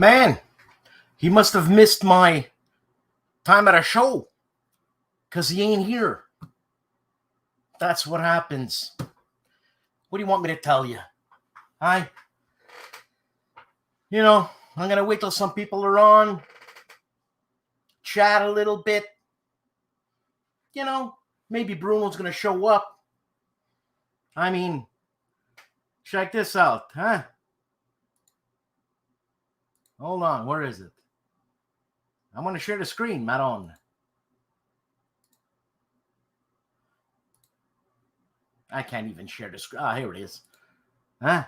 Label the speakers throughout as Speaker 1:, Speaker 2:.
Speaker 1: Man, he must have missed my time at a show because he ain't here. That's what happens. What do you want me to tell you? I'm going to wait till some people are on, chat a little bit. Maybe Bruno's going to show up. I mean, check this out, huh? Hold on, where is it? I want to share the screen, Maron. I can't even share the screen. Ah, here it is. Huh?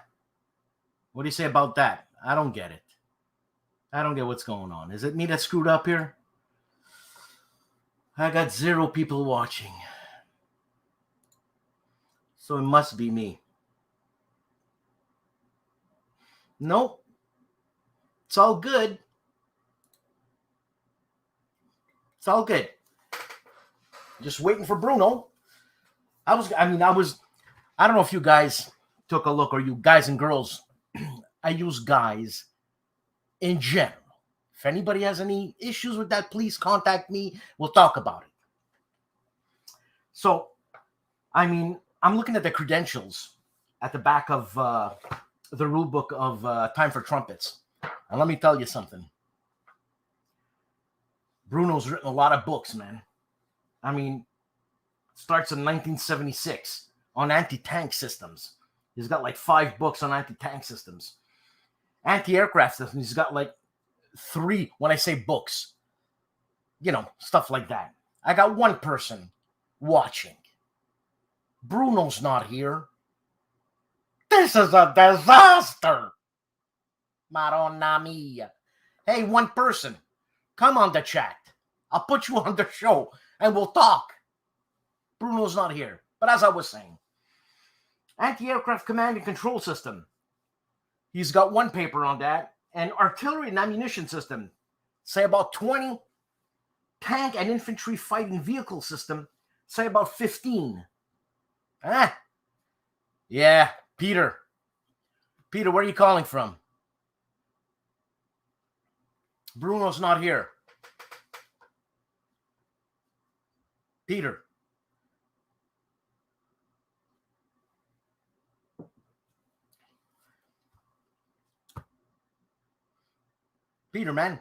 Speaker 1: What do you say about that? I don't get it. I don't get what's going on. Is it me that screwed up here? I got 0 people watching. So it must be me. Nope. It's all good. It's all good. Just waiting for Bruno. I don't know if you guys took a look, or you guys and girls. I use guys in general. If anybody has any issues with that, please contact me. We'll talk about it. So, I'm looking at the credentials at the back of the rule book of Time for Trumpets. And let me tell you something. Bruno's written a lot of books, man. Starts in 1976 on anti-tank systems. He's got like 5 books on anti-tank systems. Anti-aircraft systems, he's got like 3 when I say books. Stuff like that. I got 1 person watching. Bruno's not here. This is a disaster. Madonna mia. Hey, 1 person, come on the chat. I'll put you on the show and we'll talk. Bruno's not here. But as I was saying, anti-aircraft command and control system. He's got 1 paper on that. And artillery and ammunition system. Say about 20. Tank and infantry fighting vehicle system. Say about 15. Yeah, Peter. Peter, where are you calling from? Bruno's not here. Peter. Peter, man.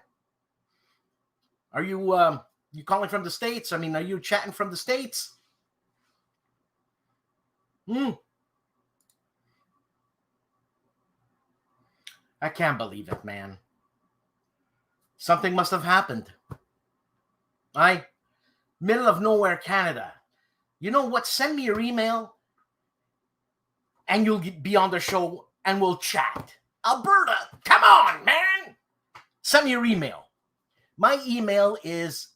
Speaker 1: Are you calling from the States? Are you chatting from the States? I can't believe it, man. Something must have happened. Middle of nowhere, Canada. You know what? Send me your email and you'll be on the show and we'll chat. Alberta, come on, man. Send me your email. My email is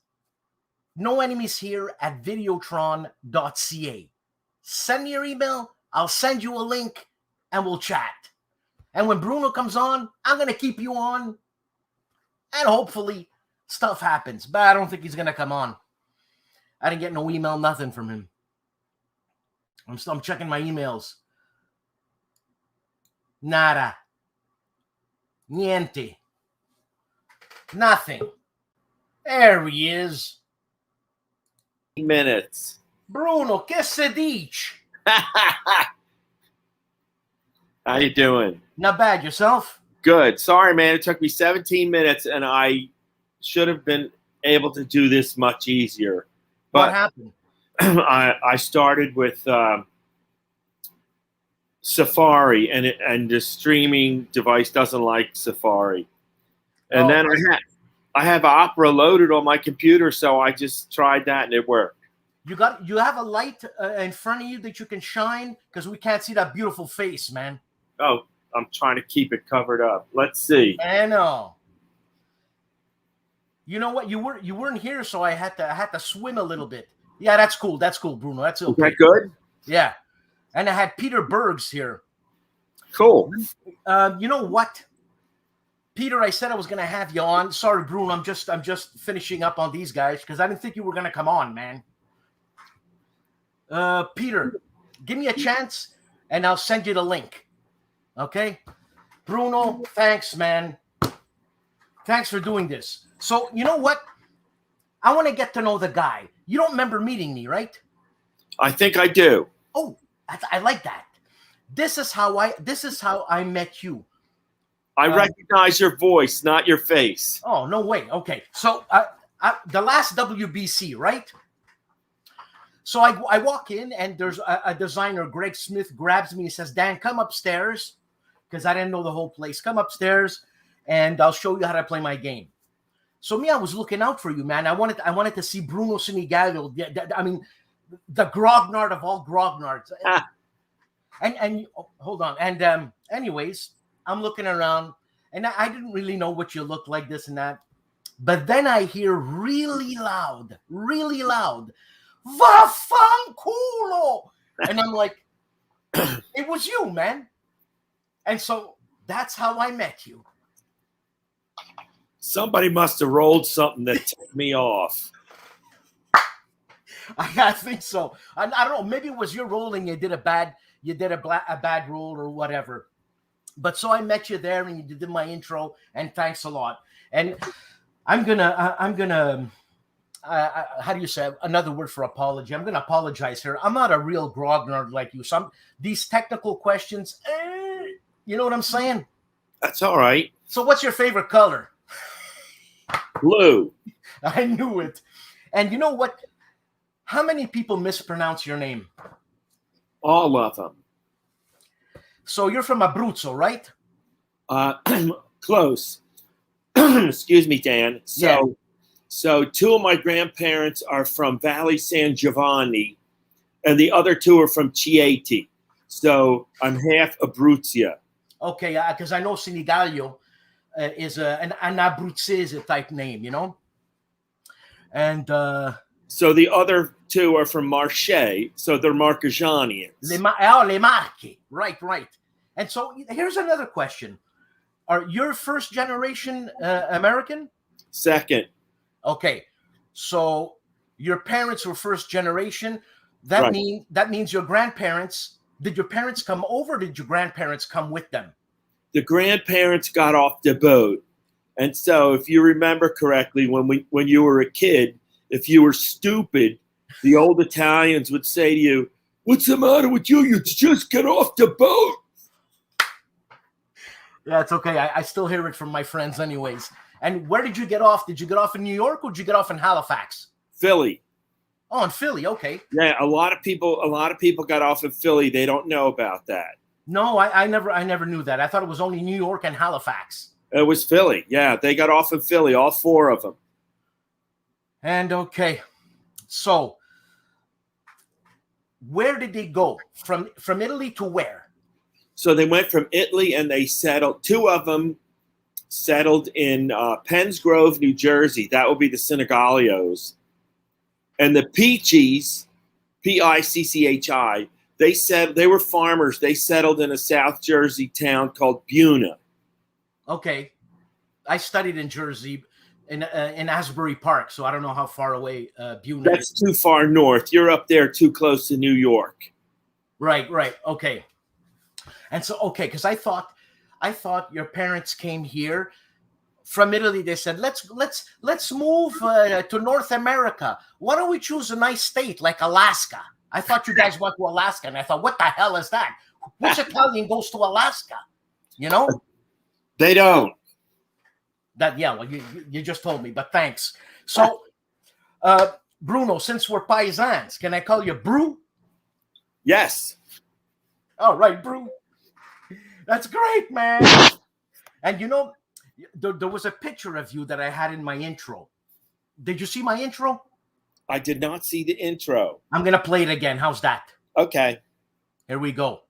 Speaker 1: noenemieshere@videotron.ca. Send me your email. I'll send you a link and we'll chat. And when Bruno comes on, I'm going to keep you on. And hopefully stuff happens. But I don't think he's going to come on. I didn't get no email, nothing from him. I'm checking my emails. Nada. Niente. Nothing. There he is.
Speaker 2: Minutes.
Speaker 1: Bruno, che se dici?
Speaker 2: How you doing?
Speaker 1: Not bad. Yourself?
Speaker 2: Good. Sorry, man. It took me 17 minutes, and I should have been able to do this much easier. But
Speaker 1: what happened?
Speaker 2: I started with Safari, and the streaming device doesn't like Safari. And then I have Opera loaded on my computer, so I just tried that, and it worked.
Speaker 1: You have a light in front of you that you can shine, because we can't see that beautiful face, man.
Speaker 2: Oh, I'm trying to keep it covered up. Let's see.
Speaker 1: I know. You know what? You weren't here, so I had to swim a little bit. Yeah, that's cool. That's cool, Bruno. That's okay.
Speaker 2: Is that good?
Speaker 1: Yeah. And I had Peter Bergs here.
Speaker 2: Cool.
Speaker 1: You know what? Peter, I said I was gonna have you on. Sorry, Bruno. I'm just finishing up on these guys because I didn't think you were gonna come on, man. Peter, give me a chance and I'll send you the link. Okay? Bruno, thanks, man. Thanks for doing this. So, you know what? I want to get to know the guy. You don't remember meeting me, right?
Speaker 2: I think I do.
Speaker 1: Oh, I like that. This is how I met you.
Speaker 2: I recognize your voice, not your face.
Speaker 1: Oh, no way. Okay. So the last WBC, right? So I walk in and there's a designer, Greg Smith, grabs me and says, Dan, come upstairs. Because I didn't know the whole place. Come upstairs and I'll show you how to play my game. So me, I was looking out for you, man. I wanted to see Bruno Sinigaglio. I mean, the grognard of all grognards. And hold on. And anyways, I'm looking around and I didn't really know what you looked like, this and that. But then I hear really loud, Vaffanculo! And I'm like, it was you, man. And so that's how I met you.
Speaker 2: Somebody must have rolled something that ticked me off.
Speaker 1: I think so. I don't know. Maybe it was your rolling. You did a bad roll or whatever. But so I met you there, and you did my intro. And thanks a lot. And I'm gonna. How do you say another word for apology? I'm gonna apologize here. I'm not a real grognard like you. These technical questions. You know what I'm saying?
Speaker 2: That's all right.
Speaker 1: So, what's your favorite color?
Speaker 2: Blue.
Speaker 1: I knew it. And you know what? How many people mispronounce your name?
Speaker 2: All of them.
Speaker 1: So you're from Abruzzo, right?
Speaker 2: Close. Excuse me, Dan.
Speaker 1: Yeah.
Speaker 2: So two of my grandparents are from Valle San Giovanni, and the other two are from Chieti. So I'm half Abruzzo.
Speaker 1: Okay, because I know Sinigaglio is an Abruzzese type name, you know? And
Speaker 2: so the other two are from Marche, so they're Marchigianians.
Speaker 1: Le Marche. Right. And so here's another question. Are you first generation American?
Speaker 2: Second.
Speaker 1: Okay. So your parents were first generation. That means your grandparents, did your parents come over or did your grandparents come with them?
Speaker 2: The grandparents got off the boat. And so if you remember correctly, when you were a kid, if you were stupid, the old Italians would say to you, "What's the matter with you? You just get off the boat."
Speaker 1: Yeah, it's okay. I still hear it from my friends anyways. And where did you get off? Did you get off in New York or did you get off in Halifax?
Speaker 2: Philly.
Speaker 1: Oh, in Philly. Okay.
Speaker 2: Yeah, a lot of people got off in Philly. They don't know about that.
Speaker 1: No, I never knew that. I thought it was only New York and Halifax.
Speaker 2: It was Philly. Yeah, they got off in Philly, all four of them.
Speaker 1: And okay, so where did they go from Italy to where?
Speaker 2: So they went from Italy and they settled. Two of them settled in Penns Grove, New Jersey. That would be the Sinigaglios. And the Peachies, Picchi, they were farmers. They settled in a South Jersey town called Buna.
Speaker 1: Okay, I studied in Jersey. In Asbury Park, so I don't know how far away Buna is.
Speaker 2: That's too far north. You're up there too close to New York.
Speaker 1: Right. Okay. And so, okay, because I thought your parents came here from Italy. They said, let's move to North America. Why don't we choose a nice state like Alaska? I thought you guys went to Alaska, and I thought, what the hell is that? Which Italian goes to Alaska? You know?
Speaker 2: They don't.
Speaker 1: Well, you just told me, but thanks. So, Bruno, since we're paisans, can I call you Bru?
Speaker 2: Yes.
Speaker 1: All right, Bru. That's great, man. And you know, there was a picture of you that I had in my intro. Did you see my intro?
Speaker 2: I did not see the intro.
Speaker 1: I'm going to play it again. How's that?
Speaker 2: Okay.
Speaker 1: Here we go.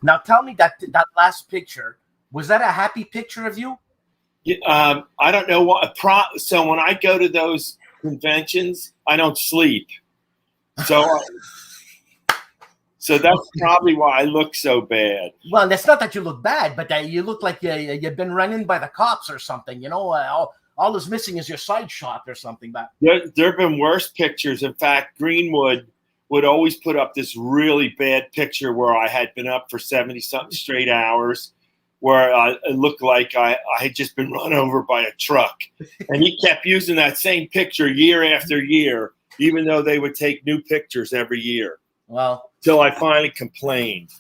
Speaker 1: Now tell me that last picture, Was that a happy picture of you?
Speaker 2: I don't know what. So when I go to those conventions, I don't sleep. So, so that's probably why I look so bad.
Speaker 1: Well, it's not that you look bad, but you look like you've been run in by the cops or something. You know, all that's missing is your side shot or something. But
Speaker 2: There have been worse pictures. In fact, Greenwood would always put up this really bad picture where I had been up for 70-something straight hours, where it looked like I had just been run over by a truck. And he kept using that same picture year after year, even though they would take new pictures every year.
Speaker 1: Well,
Speaker 2: Till I finally complained.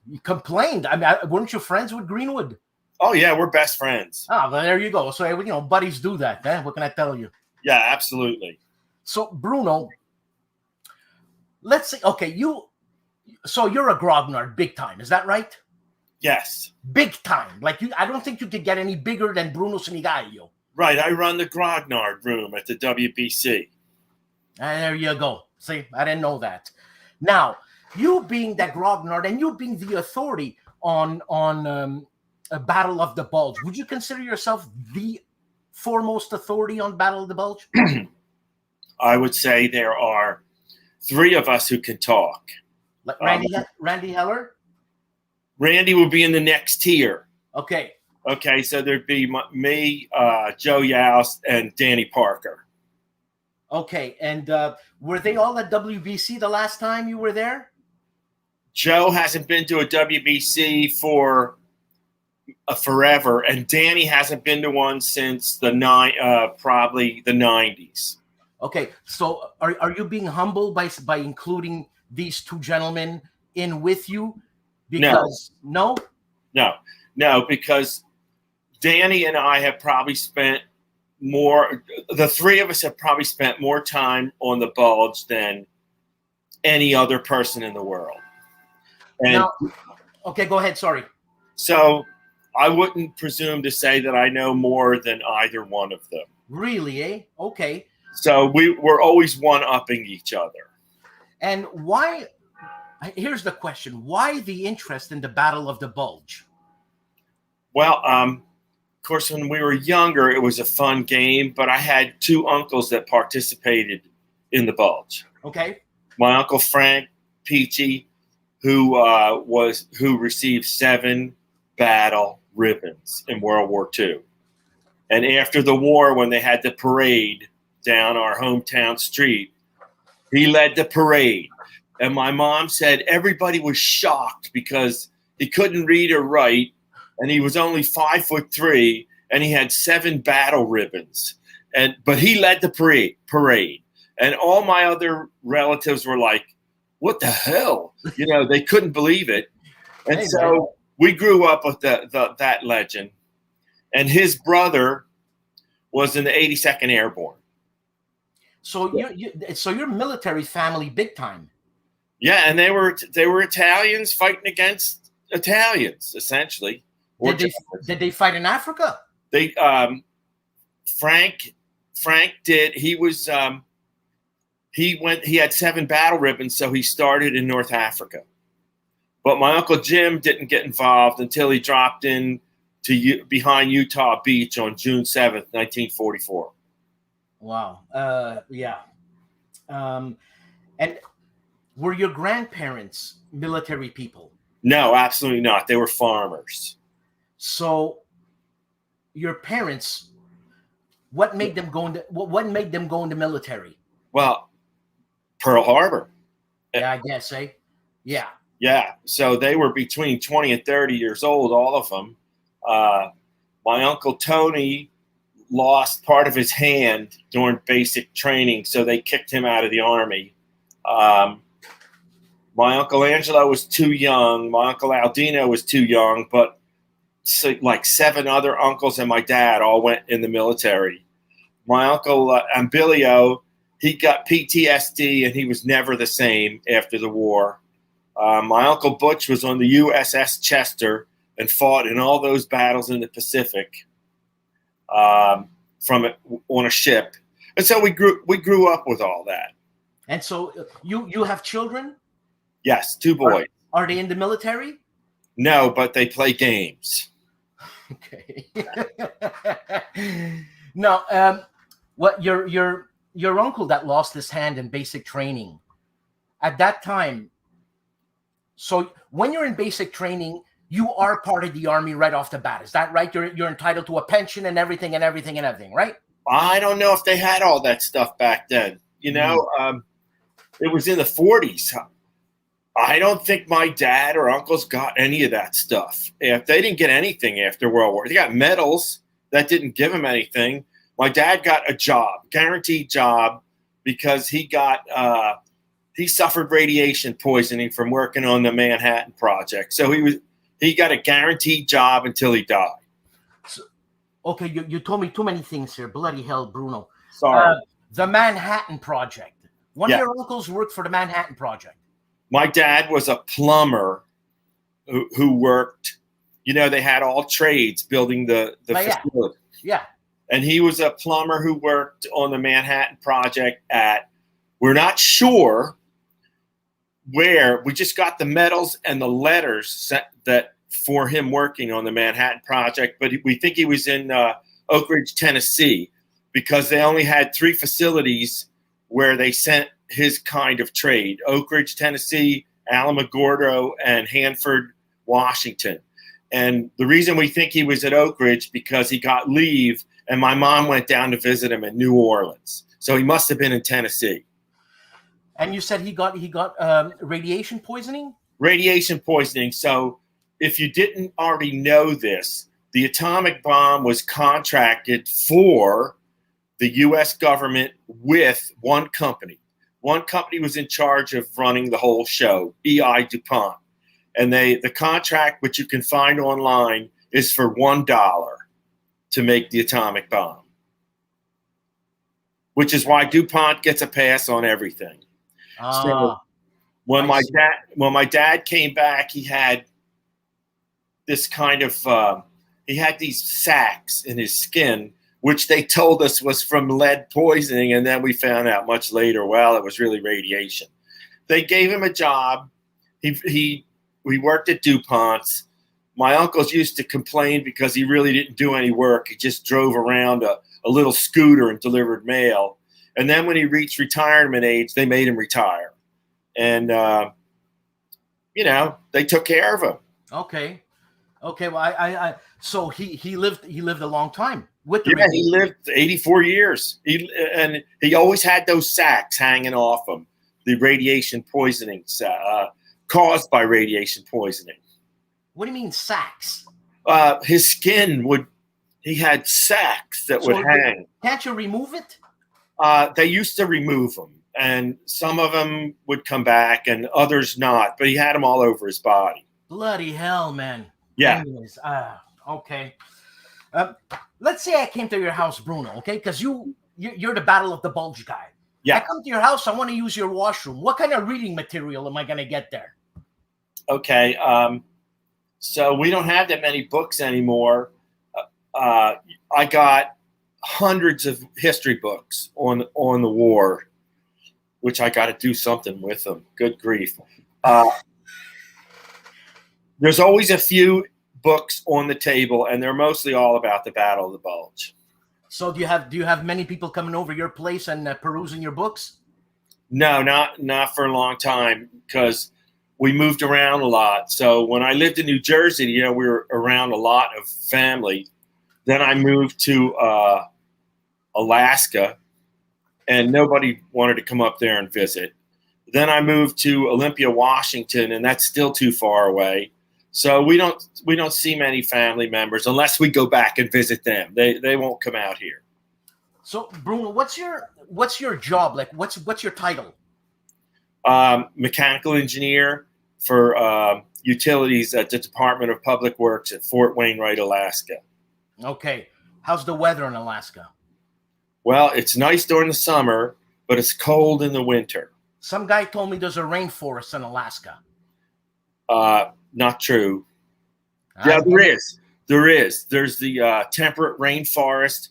Speaker 1: You complained? I mean, weren't you friends with Greenwood?
Speaker 2: Oh, yeah, we're best friends.
Speaker 1: Ah, well, there you go. So, you know, buddies do that. Eh? What can I tell you?
Speaker 2: Yeah, absolutely.
Speaker 1: So, Bruno, let's see. Okay, so you're a grognard big time. Is that right?
Speaker 2: Yes.
Speaker 1: Big time. Like, I don't think you could get any bigger than Bruno Sinigaglio.
Speaker 2: Right. I run the grognard room at the WBC.
Speaker 1: There you go. See, I didn't know that. Now, you being that grognard and you being the authority on a Battle of the Bulge, would you consider yourself the foremost authority on Battle of the Bulge?
Speaker 2: I would say there are 3 of us who can talk.
Speaker 1: Like Randy Heller?
Speaker 2: Randy would be in the next tier.
Speaker 1: Okay.
Speaker 2: Okay, so there'd be me, Joe Youst, and Danny Parker.
Speaker 1: Okay, and were they all at WBC the last time you were there?
Speaker 2: Joe hasn't been to a WBC for forever, and Danny hasn't been to one since probably the 90s.
Speaker 1: Okay, so are you being humble by including these 2 gentlemen in with you? Because no, because Danny and I have probably spent more. The 3 of us have probably spent more time on the Bulge than any other person in the world. And now, okay, go ahead. Sorry.
Speaker 2: So I wouldn't presume to say that I know more than either one of them.
Speaker 1: Really, eh? Okay.
Speaker 2: So we're always one-upping each other.
Speaker 1: And why? Here's the question. Why the interest in the Battle of the Bulge?
Speaker 2: Well, of course, when we were younger, it was a fun game, but I had 2 uncles that participated in the Bulge.
Speaker 1: Okay.
Speaker 2: My uncle Frank Peachy, who received 7 battle ribbons in World War II. And after the war, when they had the parade down our hometown street, he led the parade. And my mom said everybody was shocked because he couldn't read or write, and he was only 5'3", and he had 7 battle ribbons. But he led the parade. And all my other relatives were like, what the hell? You know, they couldn't believe it. And so we grew up with that legend. And his brother was in the 82nd Airborne.
Speaker 1: So you're military family big time.
Speaker 2: Yeah, and they were Italians fighting against Italians, essentially.
Speaker 1: Did they fight in Africa?
Speaker 2: They Frank did. He was he had 7 battle ribbons, so he started in North Africa. But my Uncle Jim didn't get involved until he dropped in behind Utah Beach on June 7th, 1944.
Speaker 1: Wow. Yeah. And were your grandparents military people?
Speaker 2: No, absolutely not. They were farmers.
Speaker 1: So your parents, what made them go in the military?
Speaker 2: Well, Pearl Harbor.
Speaker 1: Yeah, I guess, eh? Yeah.
Speaker 2: Yeah. So they were between 20 and 30 years old, all of them. My Uncle Tony lost part of his hand during basic training, so they kicked him out of the Army. My Uncle Angelo was too young. My Uncle Aldino was too young, but like 7 other uncles and my dad all went in the military. My Uncle Ambilio, he got PTSD and he was never the same after the war. My Uncle Butch was on the USS Chester and fought in all those battles in the Pacific on a ship. And so we grew up with all that.
Speaker 1: And so you have children?
Speaker 2: Yes, 2 boys.
Speaker 1: Are they in the military?
Speaker 2: No, but they play games.
Speaker 1: Okay. No, what your uncle that lost his hand in basic training at that time. So when you're in basic training, you are part of the army right off the bat. Is that right? You're entitled to a pension and everything, right?
Speaker 2: I don't know if they had all that stuff back then. You know, it was in the 40s. I don't think my dad or uncles got any of that stuff. If they didn't get anything after World War, they got medals. That didn't give them anything. My dad got a job, guaranteed job, because he suffered radiation poisoning from working on the Manhattan Project. So he got a guaranteed job until he died.
Speaker 1: So, okay, you told me too many things here. Bloody hell, Bruno.
Speaker 2: Sorry.
Speaker 1: The Manhattan Project. One of your uncles worked for the Manhattan Project.
Speaker 2: My dad was a plumber who worked, you know, they had all trades building the facility.
Speaker 1: Yeah.
Speaker 2: And he was a plumber who worked on the Manhattan Project we're not sure where, we just got the medals and the letters that for him working on the Manhattan Project, but we think he was in Oak Ridge, Tennessee, because they only had 3 facilities where they sent his kind of trade: Oak Ridge, Tennessee, Alamogordo, and Hanford, Washington. And the reason we think he was at Oak Ridge because he got leave, and my mom went down to visit him in New Orleans. So he must have been in Tennessee.
Speaker 1: And you said he got radiation poisoning? Radiation
Speaker 2: poisoning. So if you didn't already know this, the atomic bomb was contracted for the U.S. government with one company. One company was in charge of running the whole show, E.I. DuPont. And the contract, which you can find online, is for $1 to make the atomic bomb, which is why DuPont gets a pass on everything. So when my dad came back, he had this kind of he had these sacs in his skin, which they told us was from lead poisoning, and then we found out much later, well, it was really radiation. They gave him a job. We worked at DuPont's. My uncles used to complain because he really didn't do any work. He just drove around a little scooter and delivered mail. And then when he reached retirement age, they made him retire. And, you know, they took care of him.
Speaker 1: Okay. Well, so he lived a long time with the
Speaker 2: radiation. He lived 84 years. He always had those sacs hanging off him, the radiation poisoning, caused by radiation poisoning.
Speaker 1: What do you mean sacs?
Speaker 2: His skin he had sacs that would hang.
Speaker 1: Can't you remove it?
Speaker 2: They used to remove them, and some of them would come back and others not, but he had them all over his body.
Speaker 1: Bloody hell, man.
Speaker 2: Yeah.
Speaker 1: Anyways, okay. Let's say I came to your house, Bruno, okay? Because you're the Battle of the Bulge guy.
Speaker 2: Yeah.
Speaker 1: I come to your house, I want to use your washroom. What kind of reading material am I going to get there?
Speaker 2: Okay. So we don't have that many books anymore. I got hundreds of history books on the war, which I got to do something with them. Good grief. There's always a few books on the table, and they're mostly all about the Battle of the Bulge.
Speaker 1: So do you have many people coming over your place and perusing your books?
Speaker 2: No, not for a long time, because we moved around a lot. So when I lived in New Jersey, you know, we were around a lot of family. Then I moved to Alaska, and nobody wanted to come up there and visit. Then I moved to Olympia, Washington, and that's still too far away. So we don't see many family members unless we go back and visit them. They won't come out here.
Speaker 1: So Bruno, what's your job? Like what's your title?
Speaker 2: Mechanical engineer for utilities at the Department of Public Works at Fort Wainwright, Alaska.
Speaker 1: Okay. How's the weather in Alaska?
Speaker 2: Well, it's nice during the summer, but it's cold in the winter.
Speaker 1: Some guy told me there's a rainforest in Alaska.
Speaker 2: Not true. Yeah, there is. There's the temperate rainforest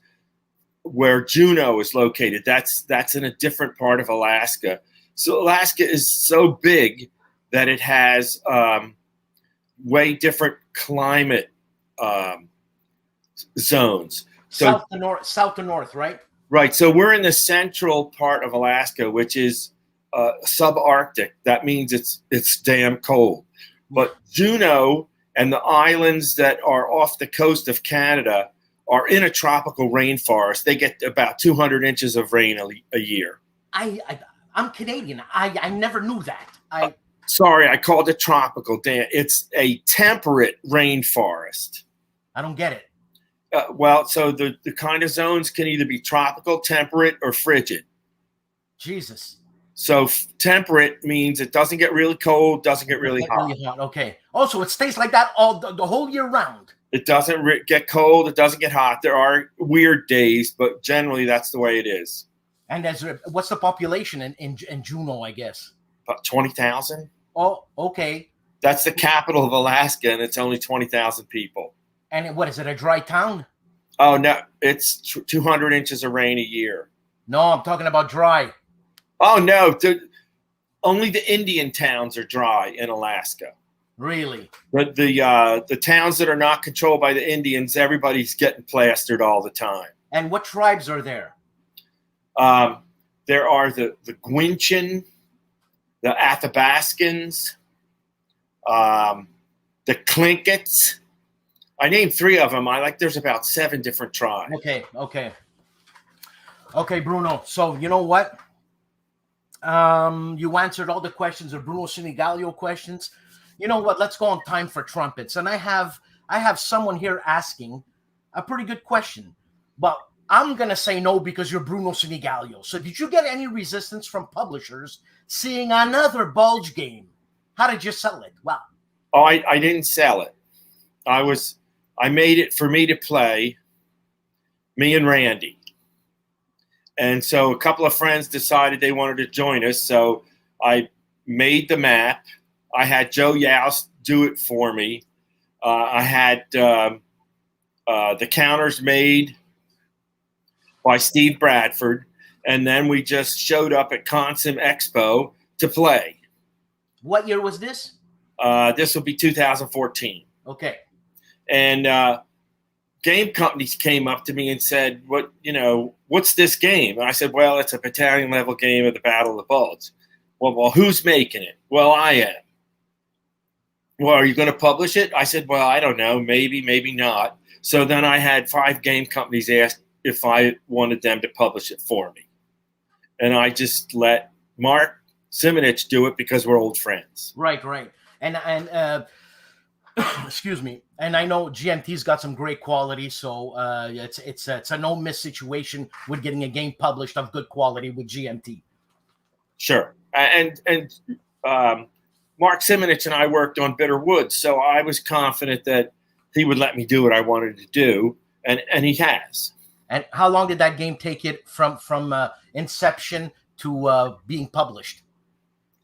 Speaker 2: where Juneau is located. That's in a different part of Alaska. So Alaska is so big that it has way different climate zones. So
Speaker 1: south to north, right?
Speaker 2: Right. So we're in the central part of Alaska, which is subarctic. That means it's damn cold. But Juneau and the islands that are off the coast of Canada are in a tropical rainforest. They get about 200 inches of rain a year.
Speaker 1: I'm Canadian. I never knew that.
Speaker 2: Sorry, I called it tropical, Dan. It's a temperate rainforest.
Speaker 1: I don't get it.
Speaker 2: Well, so the kind of zones can either be tropical, temperate, or frigid.
Speaker 1: Jesus.
Speaker 2: So temperate means it doesn't get really cold, doesn't get really hot.
Speaker 1: Really hot. Okay. Also, it stays like that all the whole year round.
Speaker 2: It doesn't get cold. It doesn't get hot. There are weird days, but generally that's the way it is.
Speaker 1: And what's the population in Juneau, I guess?
Speaker 2: About 20,000.
Speaker 1: Oh, okay.
Speaker 2: That's the capital of Alaska, and it's only 20,000 people.
Speaker 1: And what is it, a dry town?
Speaker 2: Oh, no, it's 200 inches of rain a year.
Speaker 1: No, I'm talking about dry.
Speaker 2: Oh, no, only the Indian towns are dry in Alaska.
Speaker 1: Really?
Speaker 2: But the towns that are not controlled by the Indians, everybody's getting plastered all the time.
Speaker 1: And what tribes are there?
Speaker 2: There are the Gwich'in, the Athabascans, the Tlinkits. I named 3 of them. There's about 7 different tribes.
Speaker 1: Okay, Bruno. So you know what? You answered all the questions of Bruno Sinigaglio questions. You know what? Let's go on time for trumpets. And I have someone here asking a pretty good question, but I'm gonna say no because you're Bruno Sinigaglio. So did you get any resistance from publishers seeing another Bulge game? How did you sell it? Well,
Speaker 2: I didn't sell it. I made it for me to play, me and Randy. And so a couple of friends decided they wanted to join us. So I made the map. I had Joe Youst do it for me. I had the counters made by Steve Bradford. And then we just showed up at Consim Expo to play.
Speaker 1: What year was this?
Speaker 2: This will be 2014.
Speaker 1: Okay.
Speaker 2: And game companies came up to me and said, what's this game? And I said, well, it's a battalion level game of the Battle of the Bulge. Well, who's making it? Well, I am. Well, are you going to publish it? I said, well, I don't know. Maybe, maybe not. So then I had 5 game companies ask if I wanted them to publish it for me. And I just let Mark Simonich do it because we're old friends.
Speaker 1: Right. And excuse me. And I know GMT's got some great quality, so it's a no miss situation with getting a game published of good quality with GMT.
Speaker 2: Sure. And Mark Simonich and I worked on Bitter Woods, so I was confident that he would let me do what I wanted to do, and he has.
Speaker 1: And how long did that game take it from inception to being published?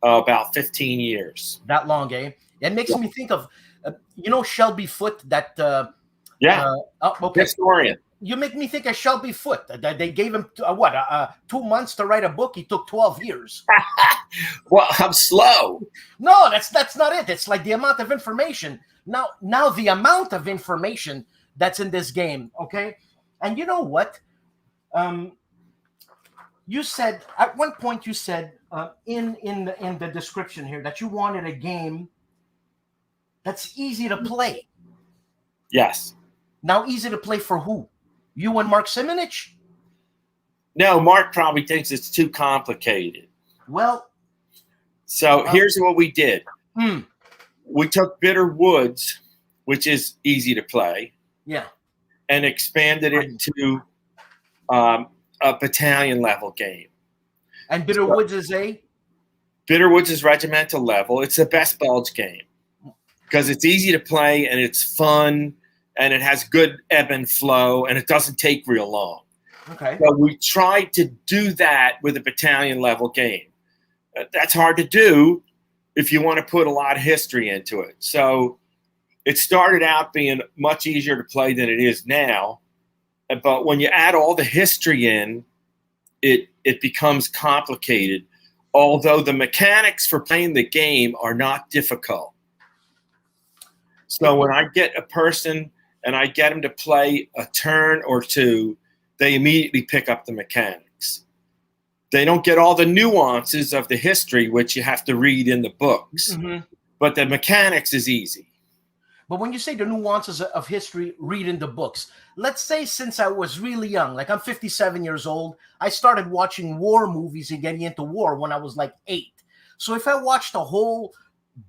Speaker 2: About 15 years.
Speaker 1: That long, eh? It makes me think of, Shelby Foote, that...
Speaker 2: okay. Historian.
Speaker 1: You make me think of Shelby Foote. They gave him, 2 months to write a book. He took 12 years.
Speaker 2: Well, I'm slow.
Speaker 1: No, that's not it. It's like the amount of information. Now the amount of information that's in this game, okay? And you know what? You said, at one point you said in the description here that you wanted a game that's easy to play.
Speaker 2: Yes.
Speaker 1: Now, easy to play for who? You and Mark Simonich?
Speaker 2: No, Mark probably thinks it's too complicated.
Speaker 1: Well.
Speaker 2: So here's what we did. We took Bitter Woods, which is easy to play.
Speaker 1: Yeah.
Speaker 2: And expanded it to a battalion level game.
Speaker 1: And Bitter Woods is a?
Speaker 2: Bitter Woods is regimental level. It's the best Bulge game because it's easy to play and it's fun and it has good ebb and flow and it doesn't take real long.
Speaker 1: Okay.
Speaker 2: So we tried to do that with a battalion level game. That's hard to do if you want to put a lot of history into it. So it started out being much easier to play than it is now. But when you add all the history in, it becomes complicated, although the mechanics for playing the game are not difficult. So when I get a person and I get them to play a turn or two, they immediately pick up the mechanics. They don't get all the nuances of the history, which you have to read in the books. But the mechanics is easy.
Speaker 1: But when you say the nuances of history, read in the books. Let's say since I was really young, like I'm 57 years old, I started watching war movies and getting into war when I was like 8. So if I watched a whole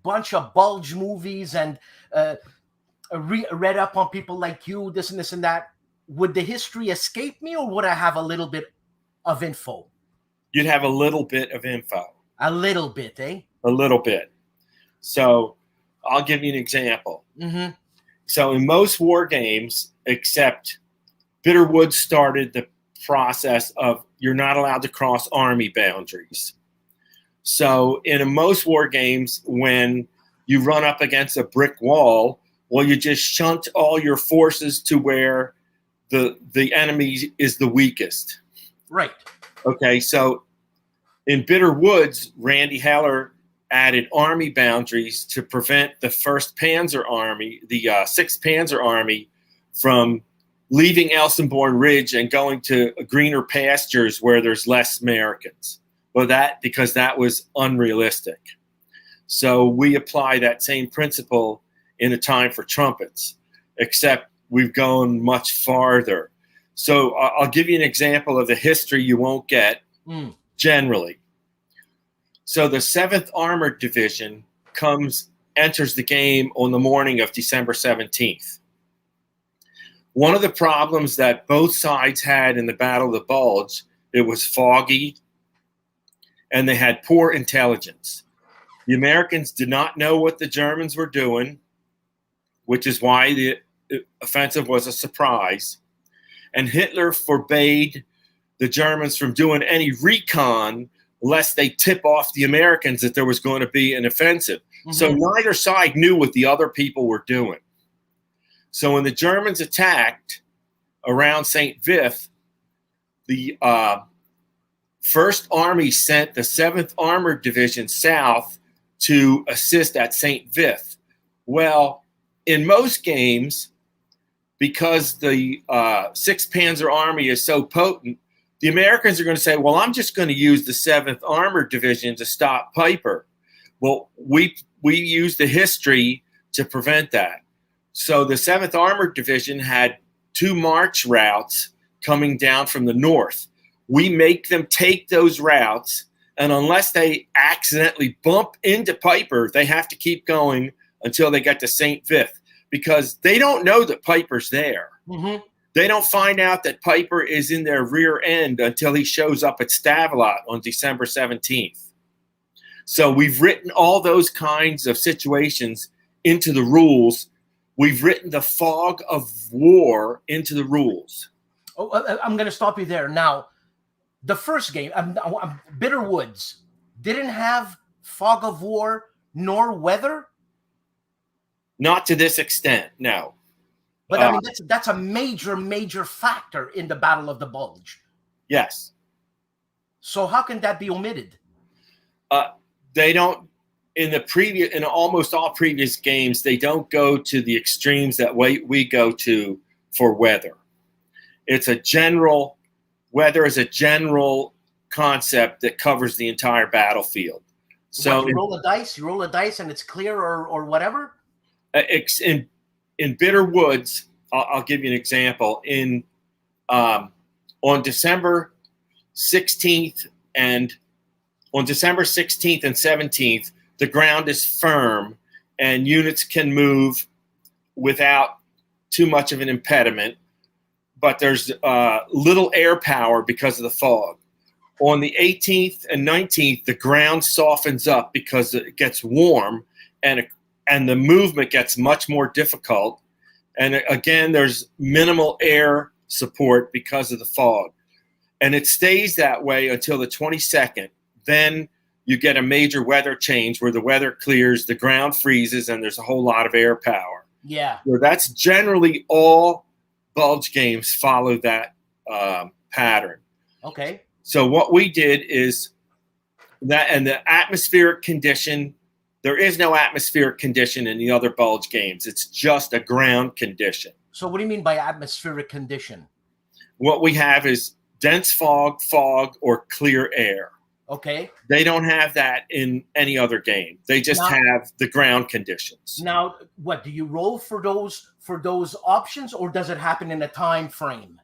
Speaker 1: bunch of Bulge movies and read up on people like you, this and this and that, would the history escape me, or would I have a little bit of info?
Speaker 2: You'd have a little bit of info.
Speaker 1: A little bit, eh?
Speaker 2: A little bit. So I'll give you an example. So in most war games, except Bitterwood started the process of you're not allowed to cross army boundaries. So in most war games, when you run up against a brick wall, well, you just shunt all your forces to where the enemy is the weakest.
Speaker 1: Right.
Speaker 2: Okay, so in Bitter Woods, Randy Heller added army boundaries to prevent the 1st Panzer Army, the 6th Panzer Army, from leaving Elsenborn Ridge and going to greener pastures where there's less Americans. Well, because that was unrealistic. So we apply that same principle in A Time for Trumpets, except we've gone much farther. So I'll give you an example of the history you won't get generally. So the 7th Armored Division enters the game on the morning of December 17th. One of the problems that both sides had in the Battle of the Bulge, it was foggy and they had poor intelligence. The Americans did not know what the Germans were doing, which is why the offensive was a surprise. And Hitler forbade the Germans from doing any recon lest they tip off the Americans that there was going to be an offensive. So neither side knew what the other people were doing. So when the Germans attacked around St. Vith, the 1st Army sent the 7th Armored Division south to assist at St. Vith. Well, in most games, because the 6th Panzer Army is so potent, the Americans are going to say, well, I'm just going to use the 7th Armored Division to stop Piper. Well, we use the history to prevent that. So the 7th Armored Division had 2 march routes coming down from the north. We make them take those routes, and unless they accidentally bump into Piper, they have to keep going until they get to St. Vith, because they don't know that Piper's there. They don't find out that Piper is in their rear end until he shows up at Stavelot on December 17th. So we've written all those kinds of situations into the rules. We've written the fog of war into the rules.
Speaker 1: Oh, I'm going to stop you there. Now, the first game, Bitter Woods, didn't have fog of war nor weather?
Speaker 2: Not to this extent, no.
Speaker 1: But I mean, that's a major factor in the Battle of the Bulge.
Speaker 2: Yes.
Speaker 1: So how can that be omitted?
Speaker 2: They don't, in almost all previous games, they don't go to the extremes that we go to for weather. It's a general, weather is a general concept that covers the entire battlefield. So
Speaker 1: you roll a dice and it's clear or whatever?
Speaker 2: In Bitter Woods, I'll give you an example. On December 16th and 17th, the ground is firm and units can move without too much of an impediment, but there's little air power because of the fog. On the 18th and 19th, the ground softens up because it gets warm and the movement gets much more difficult. And again, there's minimal air support because of the fog. And it stays that way until the 22nd. Then you get a major weather change where the weather clears, the ground freezes, and there's a whole lot of air power.
Speaker 1: Yeah.
Speaker 2: So that's generally all Bulge games follow that pattern.
Speaker 1: Okay.
Speaker 2: So what we did is that, and the atmospheric condition, there is no atmospheric condition in the other Bulge games. It's just a ground condition.
Speaker 1: So what do you mean by atmospheric condition?
Speaker 2: What we have is dense fog, or clear air.
Speaker 1: Okay.
Speaker 2: They don't have that in any other game. They just have the ground conditions.
Speaker 1: Now, what do you roll for those options, or does it happen in a time frame?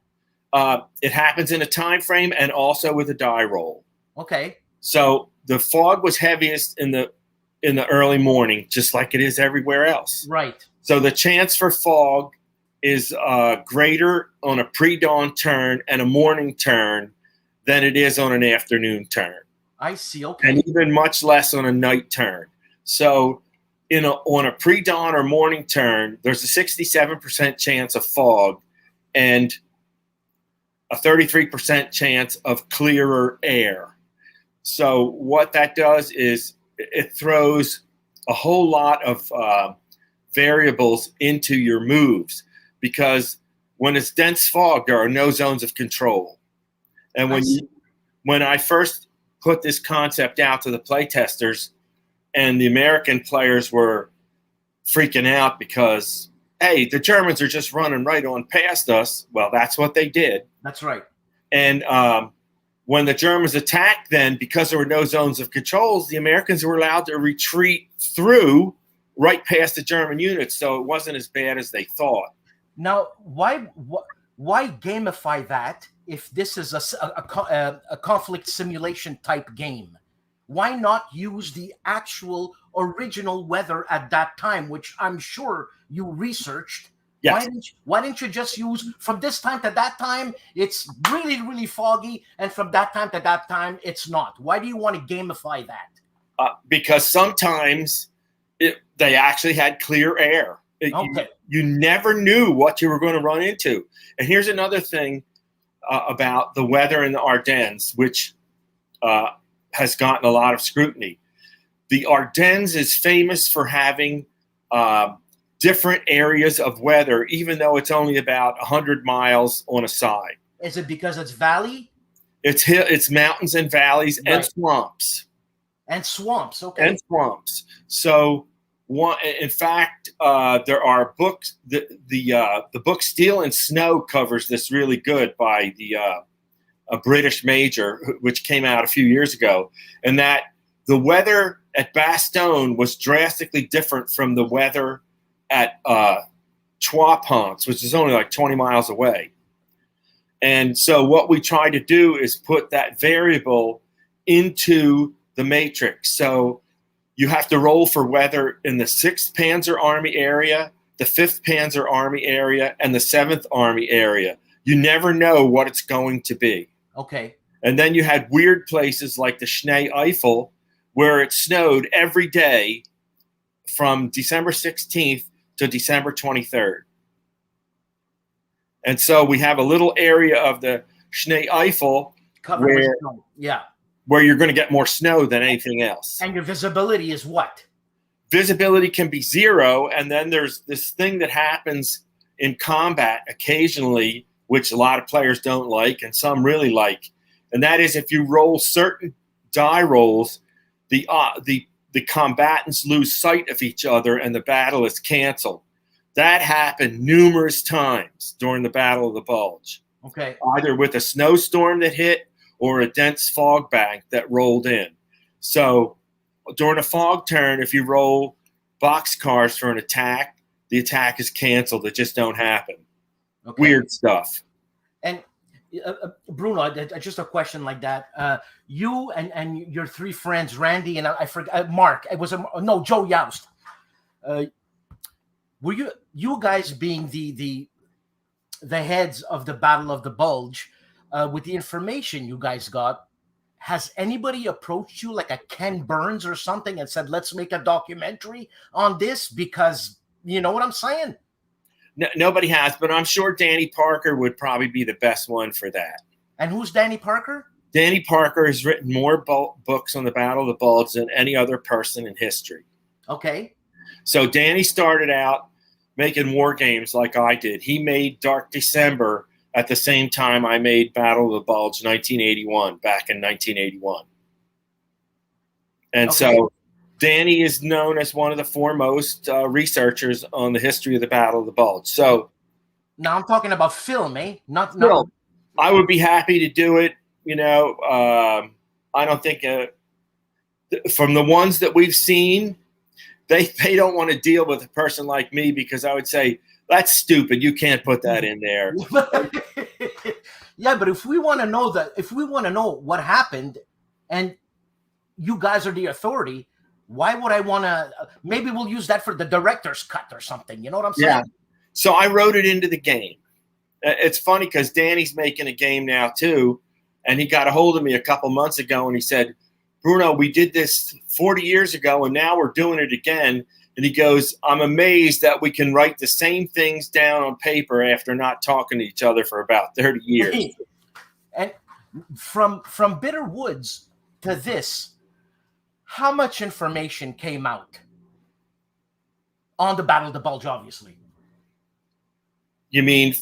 Speaker 2: It happens in a time frame and also with a die roll.
Speaker 1: Okay.
Speaker 2: So the fog was heaviest in the early morning, just like it is everywhere else.
Speaker 1: Right.
Speaker 2: So the chance for fog is greater on a pre-dawn turn and a morning turn than it is on an afternoon turn.
Speaker 1: I see. Okay.
Speaker 2: And even much less on a night turn. So on a pre-dawn or morning turn, there's a 67% chance of fog and a 33% chance of clearer air. So what that does is it throws a whole lot of variables into your moves, because when it's dense fog, there are no zones of control. And when I first put this concept out to the playtesters, and the American players were freaking out because, hey, the Germans are just running right on past us. Well, that's what they did.
Speaker 1: That's right.
Speaker 2: And when the Germans attacked, then because there were no zones of controls, the Americans were allowed to retreat through right past the German units. So it wasn't as bad as they thought.
Speaker 1: Now, why gamify that if this is a conflict simulation type game? Why not use the actual original weather at that time, which I'm sure you researched?
Speaker 2: Yes.
Speaker 1: Why didn't you just use from this time to that time, it's really, really foggy, and from that time to that time, it's not? Why do you want to gamify that?
Speaker 2: Because sometimes they actually had clear air.
Speaker 1: Okay.
Speaker 2: You never knew what you were going to run into. And here's another thing about the weather in the Ardennes, which has gotten a lot of scrutiny. The Ardennes is famous for having different areas of weather, even though it's only about 100 miles on a side.
Speaker 1: Is it because it's valley?
Speaker 2: It's mountains and valleys, right, and swamps.
Speaker 1: And swamps, okay.
Speaker 2: And swamps. So, in fact, there are books. The book Steel and Snow covers this really good by a British major, which came out a few years ago, and that the weather at Bastogne was drastically different from the weather at Trois Ponts, which is only like 20 miles away. And so what we try to do is put that variable into the matrix. So you have to roll for weather in the 6th Panzer Army area, the 5th Panzer Army area, and the 7th Army area. You never know what it's going to be.
Speaker 1: Okay.
Speaker 2: And then you had weird places like the Schnee Eifel, where it snowed every day from December 16th to December 23rd. And so we have a little area of the Schnee Eifel
Speaker 1: covered with snow. Yeah,
Speaker 2: where you're going to get more snow than anything else.
Speaker 1: And your visibility is what?
Speaker 2: Visibility can be 0, and then there's this thing that happens in combat occasionally, which a lot of players don't like and some really like, and that is if you roll certain die rolls, the combatants lose sight of each other and the battle is canceled. That happened numerous times during the Battle of the Bulge.
Speaker 1: Okay.
Speaker 2: Either with a snowstorm that hit or a dense fog bank that rolled in. So during a fog turn, if you roll boxcars for an attack, the attack is canceled. It just don't happen. Okay. Weird stuff.
Speaker 1: And Bruno, just a question like that. You and your 3 friends, Randy and I forgot Mark. It was Joe Youst. Were you guys being the heads of the Battle of the Bulge, with the information you guys got? Has anybody approached you like a Ken Burns or something and said, let's make a documentary on this? Because you know what I'm saying?
Speaker 2: No, nobody has, but I'm sure Danny Parker would probably be the best one for that.
Speaker 1: And who's Danny Parker?
Speaker 2: Danny Parker has written more books on the Battle of the Bulge than any other person in history.
Speaker 1: Okay.
Speaker 2: So Danny started out making war games like I did. He made Dark December at the same time I made Battle of the Bulge 1981, back in 1981. And so Danny is known as one of the foremost researchers on the history of the Battle of the Bulge. So
Speaker 1: Now I'm talking about film, eh? Not
Speaker 2: Still, I would be happy to do it. You know, I don't think from the ones that we've seen, they don't want to deal with a person like me because I would say that's stupid. You can't put that in there.
Speaker 1: Yeah, but if we want to know what happened, and you guys are the authority, why would I want to? Maybe we'll use that for the director's cut or something. You know what I'm saying?
Speaker 2: Yeah. So I wrote it into the game. It's funny because Danny's making a game now too, and he got a hold of me a couple months ago, and he said, "Bruno, we did this 40 years ago, and now we're doing it again." And he goes, "I'm amazed that we can write the same things down on paper after not talking to each other for about 30 years."
Speaker 1: And from Bitter Woods to this, how much information came out on the Battle of the Bulge? Obviously,
Speaker 2: you mean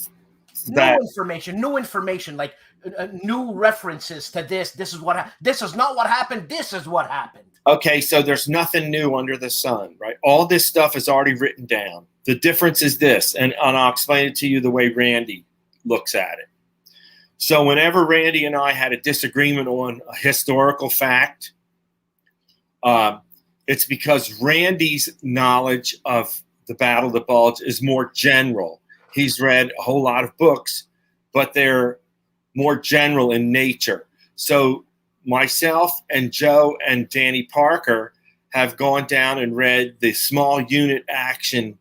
Speaker 2: that
Speaker 1: new information, like new references to this. This is what. This is not what happened. This is what happened.
Speaker 2: Okay, so there's nothing new under the sun, right? All this stuff is already written down. The difference is this, and I'll explain it to you the way Randy looks at it. So whenever Randy and I had a disagreement on a historical fact, it's because Randy's knowledge of the Battle of the Bulge is more general. He's read a whole lot of books, but they're more general in nature. So myself and Joe and Danny Parker have gone down and read the small unit action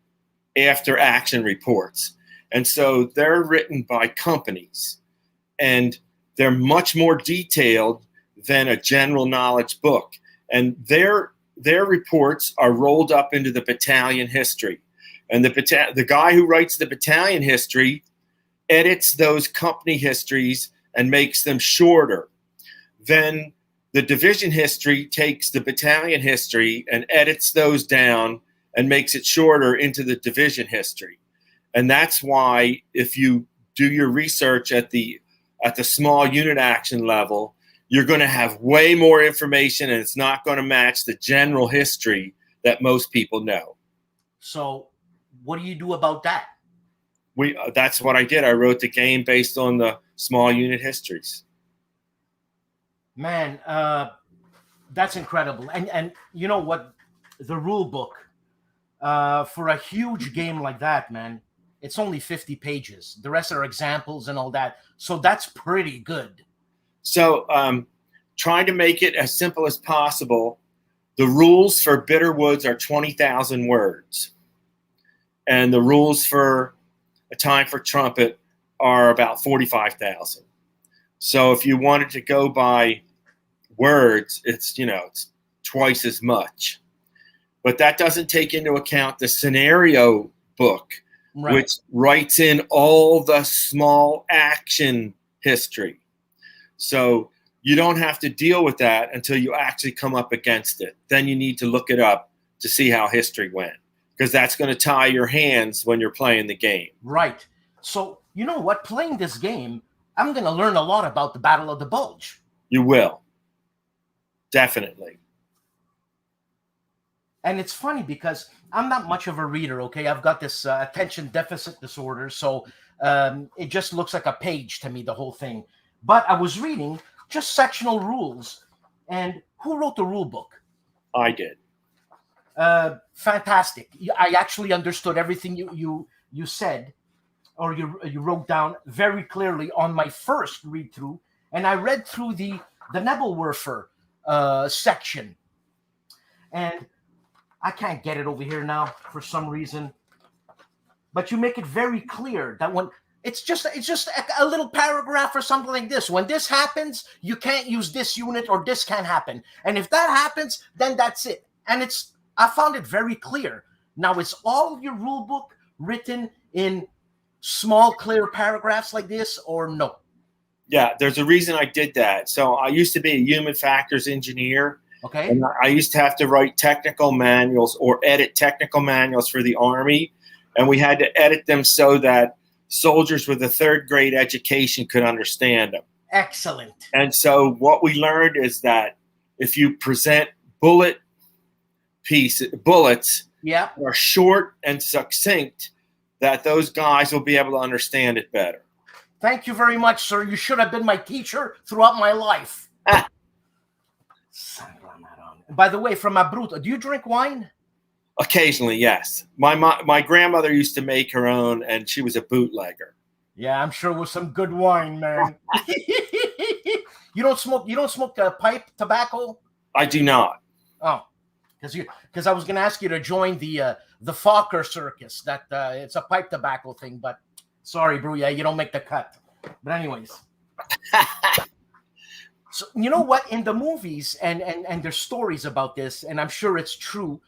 Speaker 2: after action reports. And so they're written by companies, and they're much more detailed than a general knowledge book. And their reports are rolled up into the battalion history. And the guy who writes the battalion history edits those company histories and makes them shorter. Then the division history takes the battalion history and edits those down and makes it shorter into the division history. And that's why if you do your research at the small unit action level, you're going to have way more information, and it's not going to match the general history that most people know. So
Speaker 1: what do you do about that?
Speaker 2: That's what I did. I wrote the game based on the small unit histories.
Speaker 1: Man, that's incredible. And you know what? The rule book for a huge game like that, man, it's only 50 pages. The rest are examples and all that. So that's pretty good.
Speaker 2: So trying to make it as simple as possible, the rules for Bitter Woods are 20,000 words. And the rules for A Time for Trumpet are about 45,000. So if you wanted to go by words, it's twice as much. But that doesn't take into account the scenario book, right, which writes in all the small action history. So you don't have to deal with that until you actually come up against it. Then you need to look it up to see how history went, because that's going to tie your hands when you're playing the game.
Speaker 1: Right. So you know what? Playing this game, I'm going to learn a lot about the Battle of the Bulge.
Speaker 2: You will. Definitely.
Speaker 1: And it's funny because I'm not much of a reader, okay? I've got this attention deficit disorder, so it just looks like a page to me, the whole thing. But I was reading just sectional rules. And who wrote the rule book?
Speaker 2: I did.
Speaker 1: Fantastic. I actually understood everything you said, or you wrote down very clearly on my first read through, and I read through the NAPOLEONS section, and I can't get it over here now for some reason. But you make it very clear that when it's just a little paragraph or something like this. When this happens, you can't use this unit, or this can happen, and if that happens, then that's it. And I found it very clear. Now, is all of your rule book written in small, clear paragraphs like this, or no?
Speaker 2: Yeah, there's a reason I did that. So I used to be a human factors engineer.
Speaker 1: Okay.
Speaker 2: And I used to have to write technical manuals or edit technical manuals for the Army. And we had to edit them so that soldiers with a third grade education could understand them.
Speaker 1: Excellent.
Speaker 2: And so what we learned is that if you present bullets
Speaker 1: Yeah.
Speaker 2: are short and succinct, that those guys will be able to understand it better.
Speaker 1: Thank you very much, sir. You should have been my teacher throughout my life. By the way, from Abruzzo, do you drink wine?
Speaker 2: Occasionally, yes. My grandmother used to make her own, and she was a bootlegger.
Speaker 1: Yeah, I'm sure it was some good wine, man. You don't smoke pipe tobacco?
Speaker 2: I do not.
Speaker 1: Oh, because I was going to ask you to join the Fokker circus. That it's a pipe tobacco thing, but sorry, bro. Yeah, you don't make the cut. But anyways. So you know what? In the movies and there's stories about this, and I'm sure it's true.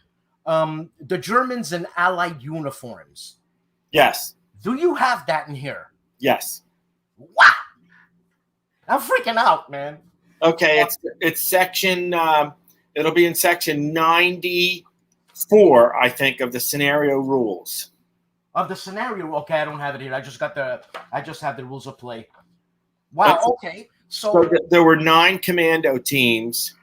Speaker 1: The Germans in Allied uniforms.
Speaker 2: Yes.
Speaker 1: Do you have that in here?
Speaker 2: Yes.
Speaker 1: Wow. I'm freaking out, man.
Speaker 2: Okay, it's section. It'll be in section 94, I think, of the scenario rules.
Speaker 1: Of the scenario, okay, I don't have it here. I just have the rules of play. Wow. Okay. So
Speaker 2: there were 9 commando teams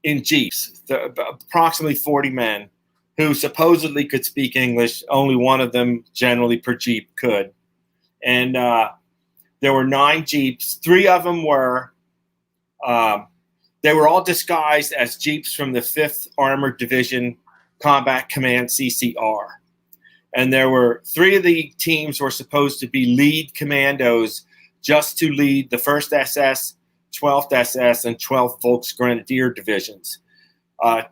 Speaker 2: in jeeps, approximately 40 men, who supposedly could speak English. Only one of them, generally per jeep, could. And there were 9 jeeps. 3 of them were. They were all disguised as jeeps from the 5th Armored Division Combat Command (CCR). And there were 3 of the teams were supposed to be lead commandos, just to lead the 1st SS, 12th SS, and 12th Volksgrenadier divisions.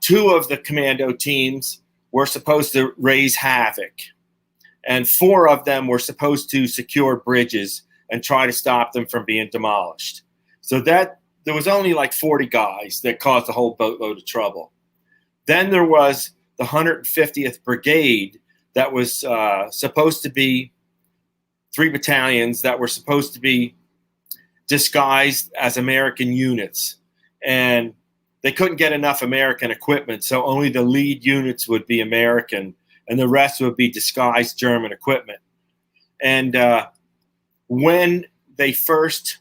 Speaker 2: 2 of the commando teams were supposed to raise havoc, and 4 of them were supposed to secure bridges and try to stop them from being demolished. So that there was only like 40 guys that caused a whole boatload of trouble. Then there was the 150th Brigade that was supposed to be 3 battalions that were supposed to be disguised as American units. And they couldn't get enough American equipment, so only the lead units would be American, and the rest would be disguised German equipment. And when they first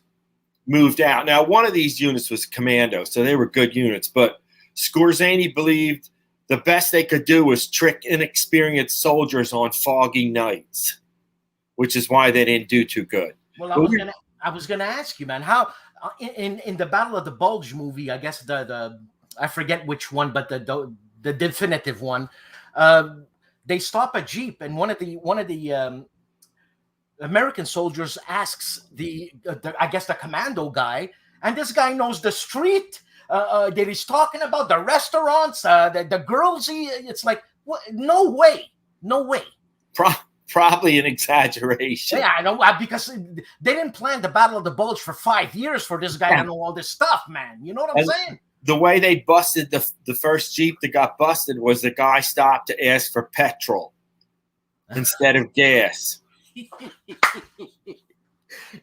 Speaker 2: moved out, now one of these units was commando, so they were good units, but Skorzeny believed the best they could do was trick inexperienced soldiers on foggy nights, which is why they didn't do too good.
Speaker 1: Well, I was gonna ask you, man, how in the Battle of the Bulge movie, I guess the I forget which one, but the definitive one, they stop a jeep, and one of the American soldiers asks I guess the commando guy, and this guy knows the street that he's talking about, the restaurants, the girls. It's like, what? No way.
Speaker 2: Probably an exaggeration.
Speaker 1: Yeah, I know, because they didn't plan the Battle of the Bulge for 5 years for this guy to know all this stuff, man. You know what I'm saying?
Speaker 2: The way they busted the first jeep that got busted was the guy stopped to ask for petrol instead of gas.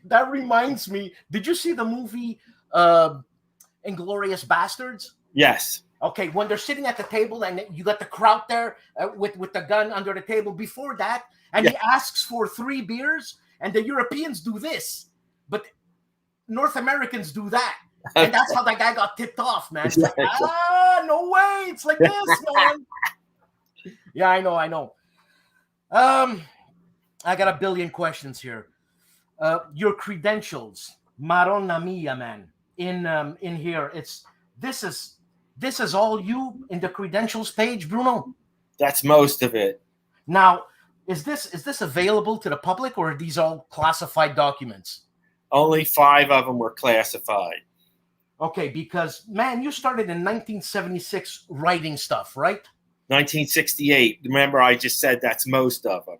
Speaker 1: That reminds me, did you see the movie Inglourious Bastards?
Speaker 2: Yes.
Speaker 1: Okay, when they're sitting at the table and you got the crowd there with the gun under the table before that, and he asks for 3 beers, and the Europeans do this, but North Americans do that. And that's how that guy got tipped off, man. It's like, no way. It's like this, man. Yeah, I know. I got a billion questions here. Your credentials, Maronna mia, man. In here, this is all you in the credentials page, Bruno?
Speaker 2: That's most of it.
Speaker 1: Now, is this available to the public, or are these all classified documents?
Speaker 2: Only 5 of them were classified.
Speaker 1: Okay, because, man, you started in 1976 writing stuff, right?
Speaker 2: 1968. Remember, I just said that's most of them.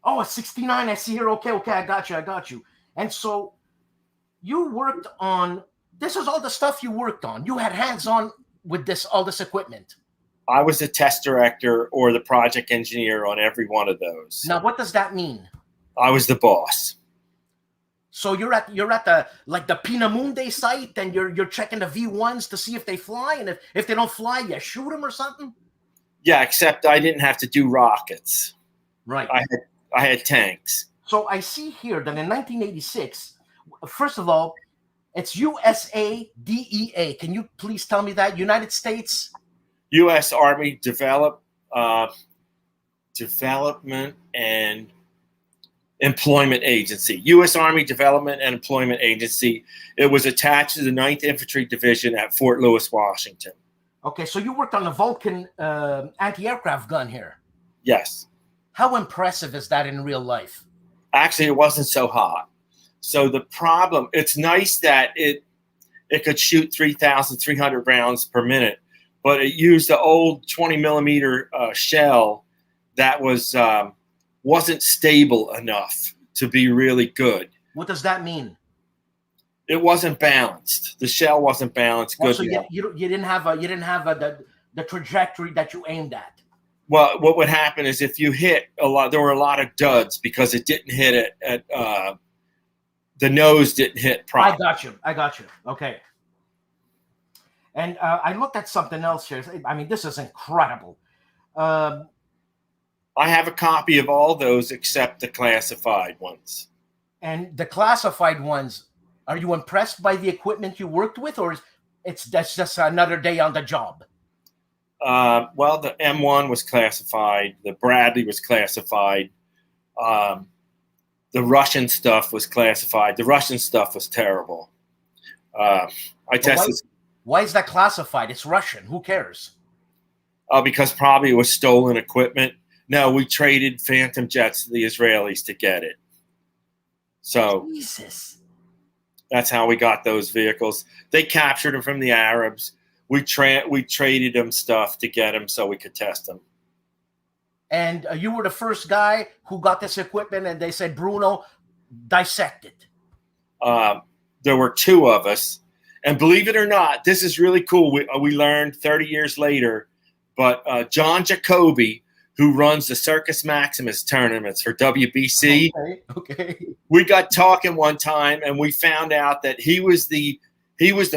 Speaker 1: Oh, it's 69. I see here. Okay, I got you. And so you worked on, this is all the stuff you worked on. You had hands-on with all this equipment.
Speaker 2: I was the test director or the project engineer on every one of those.
Speaker 1: Now, what does that mean?
Speaker 2: I was the boss.
Speaker 1: So you're at the Pinamunde site, and you're checking the V1s to see if they fly, and if they don't fly, you shoot them or something?
Speaker 2: Yeah, except I didn't have to do rockets.
Speaker 1: Right.
Speaker 2: I had tanks.
Speaker 1: So I see here that in 1986, first of all, it's USADEA. Can you please tell me that? United States?
Speaker 2: U.S. Army developed Development and Employment Agency, U.S. Army Development and Employment Agency. It was attached to the 9th Infantry Division at Fort Lewis, Washington.
Speaker 1: Okay, so you worked on the Vulcan anti-aircraft gun here.
Speaker 2: Yes.
Speaker 1: How impressive is that in real life?
Speaker 2: Actually, it wasn't so hot. So the problem, it's nice that it could shoot 3,300 rounds per minute, but it used the old 20 millimeter shell that wasn't stable enough to be really good.
Speaker 1: What does that mean?
Speaker 2: It wasn't balanced. The shell wasn't balanced good enough.
Speaker 1: You didn't have the trajectory that you aimed at.
Speaker 2: Well, what would happen is if you hit a lot, there were a lot of duds because it didn't hit it at the nose didn't hit properly.
Speaker 1: I got you. Okay. And I looked at something else here. I mean, this is incredible.
Speaker 2: I have a copy of all those except the classified ones.
Speaker 1: And the classified ones, are you impressed by the equipment you worked with, or that's just another day on the job?
Speaker 2: Well, the M1 was classified. The Bradley was classified. The Russian stuff was classified. The Russian stuff was terrible. I tested.
Speaker 1: Why is that classified? It's Russian. Who cares?
Speaker 2: Because probably it was stolen equipment. No, we traded Phantom jets to the Israelis to get it. So
Speaker 1: Jesus.
Speaker 2: That's how we got those vehicles. They captured them from the Arabs. We traded them stuff to get them so we could test them.
Speaker 1: And you were the first guy who got this equipment, and they said, Bruno, dissect it.
Speaker 2: There were two of us. And believe it or not, this is really cool. We learned 30 years later, but John Jacoby, who runs the Circus Maximus tournaments for WBC,
Speaker 1: okay.
Speaker 2: We got talking one time, and we found out that he was the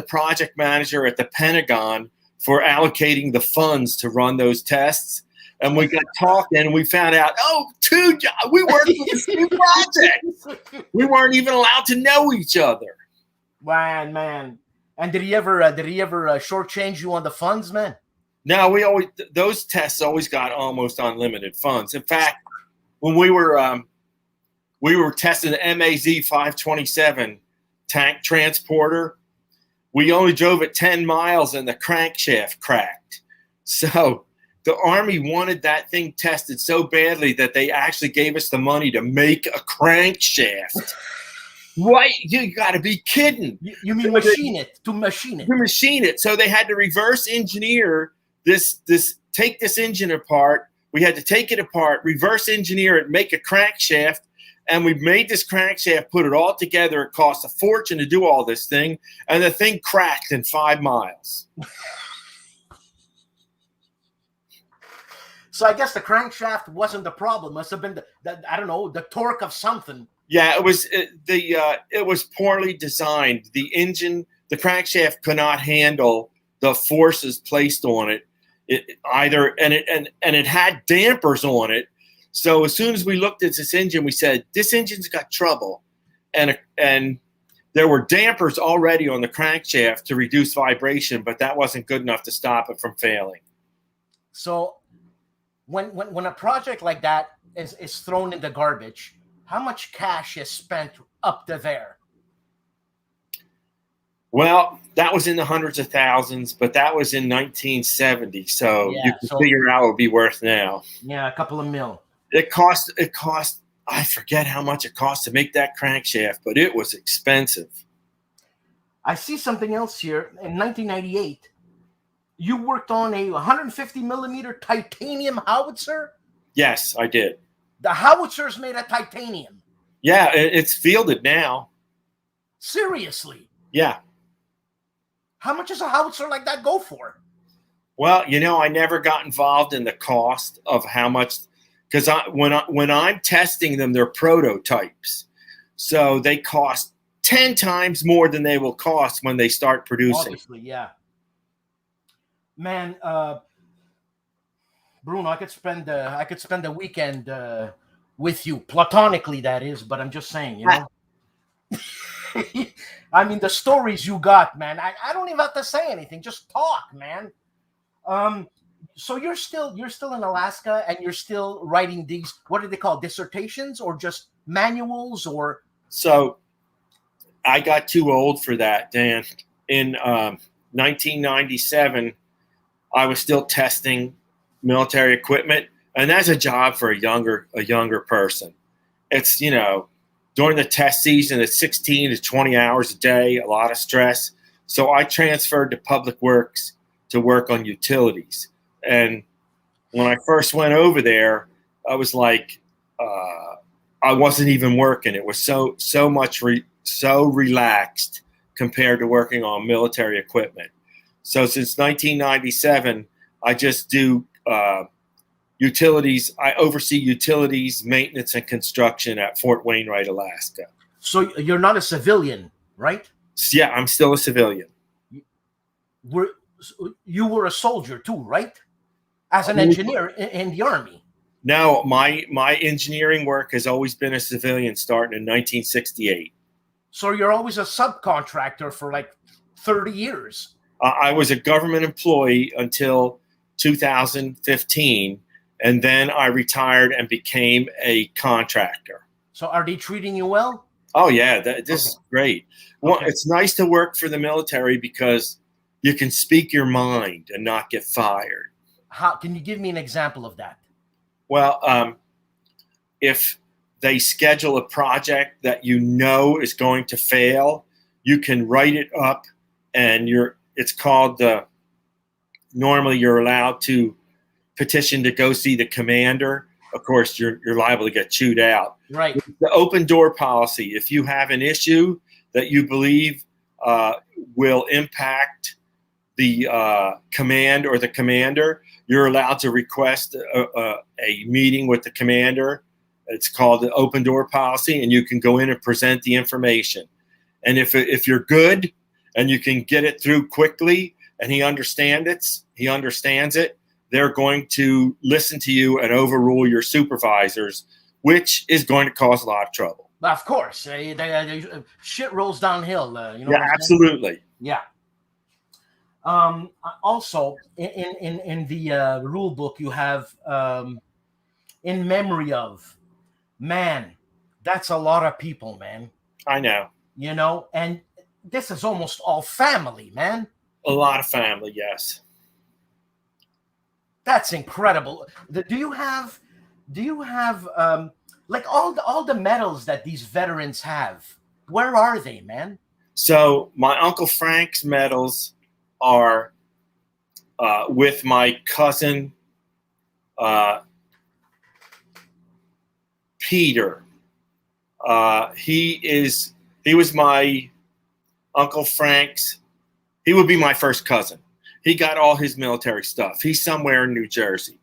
Speaker 2: project manager at the Pentagon for allocating the funds to run those tests. And we got talking, and we found out, we worked with the same project. We weren't even allowed to know each other.
Speaker 1: Man. And did he ever shortchange you on the funds, man?
Speaker 2: No, those tests always got almost unlimited funds. In fact, when we were testing the MAZ 527 tank transporter, we only drove it 10 miles and the crankshaft cracked. So the Army wanted that thing tested so badly that they actually gave us the money to make a crankshaft. Right? You got to be kidding.
Speaker 1: You mean machine it. To machine it.
Speaker 2: So they had to reverse engineer take this engine apart. We had to take it apart, reverse engineer it, make a crankshaft. And we made this crankshaft, put it all together. It cost a fortune to do all this thing. And the thing cracked in 5 miles.
Speaker 1: So I guess the crankshaft wasn't the problem. Must have been the torque of something.
Speaker 2: Yeah, it was poorly designed. The engine, the crankshaft could not handle the forces placed on it. It had dampers on it. So as soon as we looked at this engine, we said, this engine's got trouble. And there were dampers already on the crankshaft to reduce vibration, but that wasn't good enough to stop it from failing.
Speaker 1: So when a project like that is thrown in the garbage, how much cash is spent up to there?
Speaker 2: Well, that was in the hundreds of thousands, but that was in 1970. So you can figure out what it would be worth now.
Speaker 1: Yeah, a couple of mil.
Speaker 2: It cost, I forget how much it cost to make that crankshaft, but it was expensive.
Speaker 1: I see something else here. In 1998, you worked on a 150 millimeter titanium howitzer?
Speaker 2: Yes, I did.
Speaker 1: The howitzer is made of titanium.
Speaker 2: Yeah, it's fielded now.
Speaker 1: Seriously?
Speaker 2: Yeah.
Speaker 1: How much does a howitzer like that go for?
Speaker 2: Well, I never got involved in the cost of how much, because when I'm testing them, they're prototypes. So they cost 10 times more than they will cost when they start producing.
Speaker 1: Obviously, yeah. Man, Bruno, I could spend the weekend with you, platonically, that is. But I'm just saying, I mean, the stories you got, man. I don't even have to say anything. Just talk, man. So you're still in Alaska, and you're still writing these, what do they call, dissertations, or just manuals, or?
Speaker 2: So I got too old for that, Dan. In 1997, I was still testing military equipment, and that's a job for a younger person. It's, you know, during the test season, it's 16 to 20 hours a day, a lot of stress. So I transferred to Public Works to work on utilities. And when I first went over there, I was like, I wasn't even working. It was so relaxed compared to working on military equipment. So since 1997, I just do utilities. I oversee utilities, maintenance, and construction at Fort Wainwright, Alaska.
Speaker 1: So you're not a civilian, right?
Speaker 2: Yeah, I'm still a civilian.
Speaker 1: You were a soldier too, right? As an engineer in the Army.
Speaker 2: No, my engineering work has always been a civilian, starting in 1968.
Speaker 1: So you're always a subcontractor for like 30 years.
Speaker 2: I was a government employee until 2015, and then I retired and became a contractor.
Speaker 1: So are they treating you well?
Speaker 2: Oh, yeah, this is great. Well, it's nice to work for the military because you can speak your mind and not get fired.
Speaker 1: How can you give me an example of that?
Speaker 2: Well, if they schedule a project that you know is going to fail, you can write it up, and it's called normally you're allowed to petition to go see the commander. Of course, you're liable to get chewed out.
Speaker 1: Right.
Speaker 2: The open door policy. If you have an issue that you believe will impact the command or the commander, you're allowed to request a meeting with the commander. It's called the open door policy, and you can go in and present the information. And if you're good and you can get it through quickly, and he understands it, they're going to listen to you and overrule your supervisors, which is going to cause a lot of trouble.
Speaker 1: Of course, shit rolls downhill. You know.
Speaker 2: Yeah, absolutely.
Speaker 1: Yeah. Also, in the rule book, you have in memory of. Man, that's a lot of people, man.
Speaker 2: I know.
Speaker 1: You know, and this is almost all family, man.
Speaker 2: A lot of family, yes.
Speaker 1: That's incredible. Do you have like all the medals that these veterans have? Where are they, man?
Speaker 2: So my Uncle Frank's medals are with my cousin Peter. He was my Uncle Frank's. He would be my first cousin. He got all his military stuff. He's somewhere in New Jersey.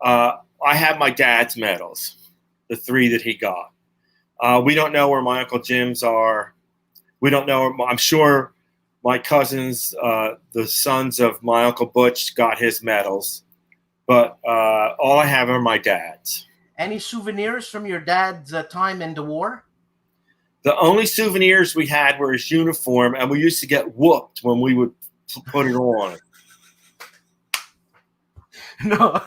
Speaker 2: I have my dad's medals, the 3 that he got. We don't know where my Uncle Jim's are. We don't know. I'm sure my cousins, the sons of my Uncle Butch, got his medals. But all I have are my dad's.
Speaker 1: Any souvenirs from your dad's time in the war?
Speaker 2: The only souvenirs we had were his uniform, and we used to get whooped when we would put it on.
Speaker 1: No.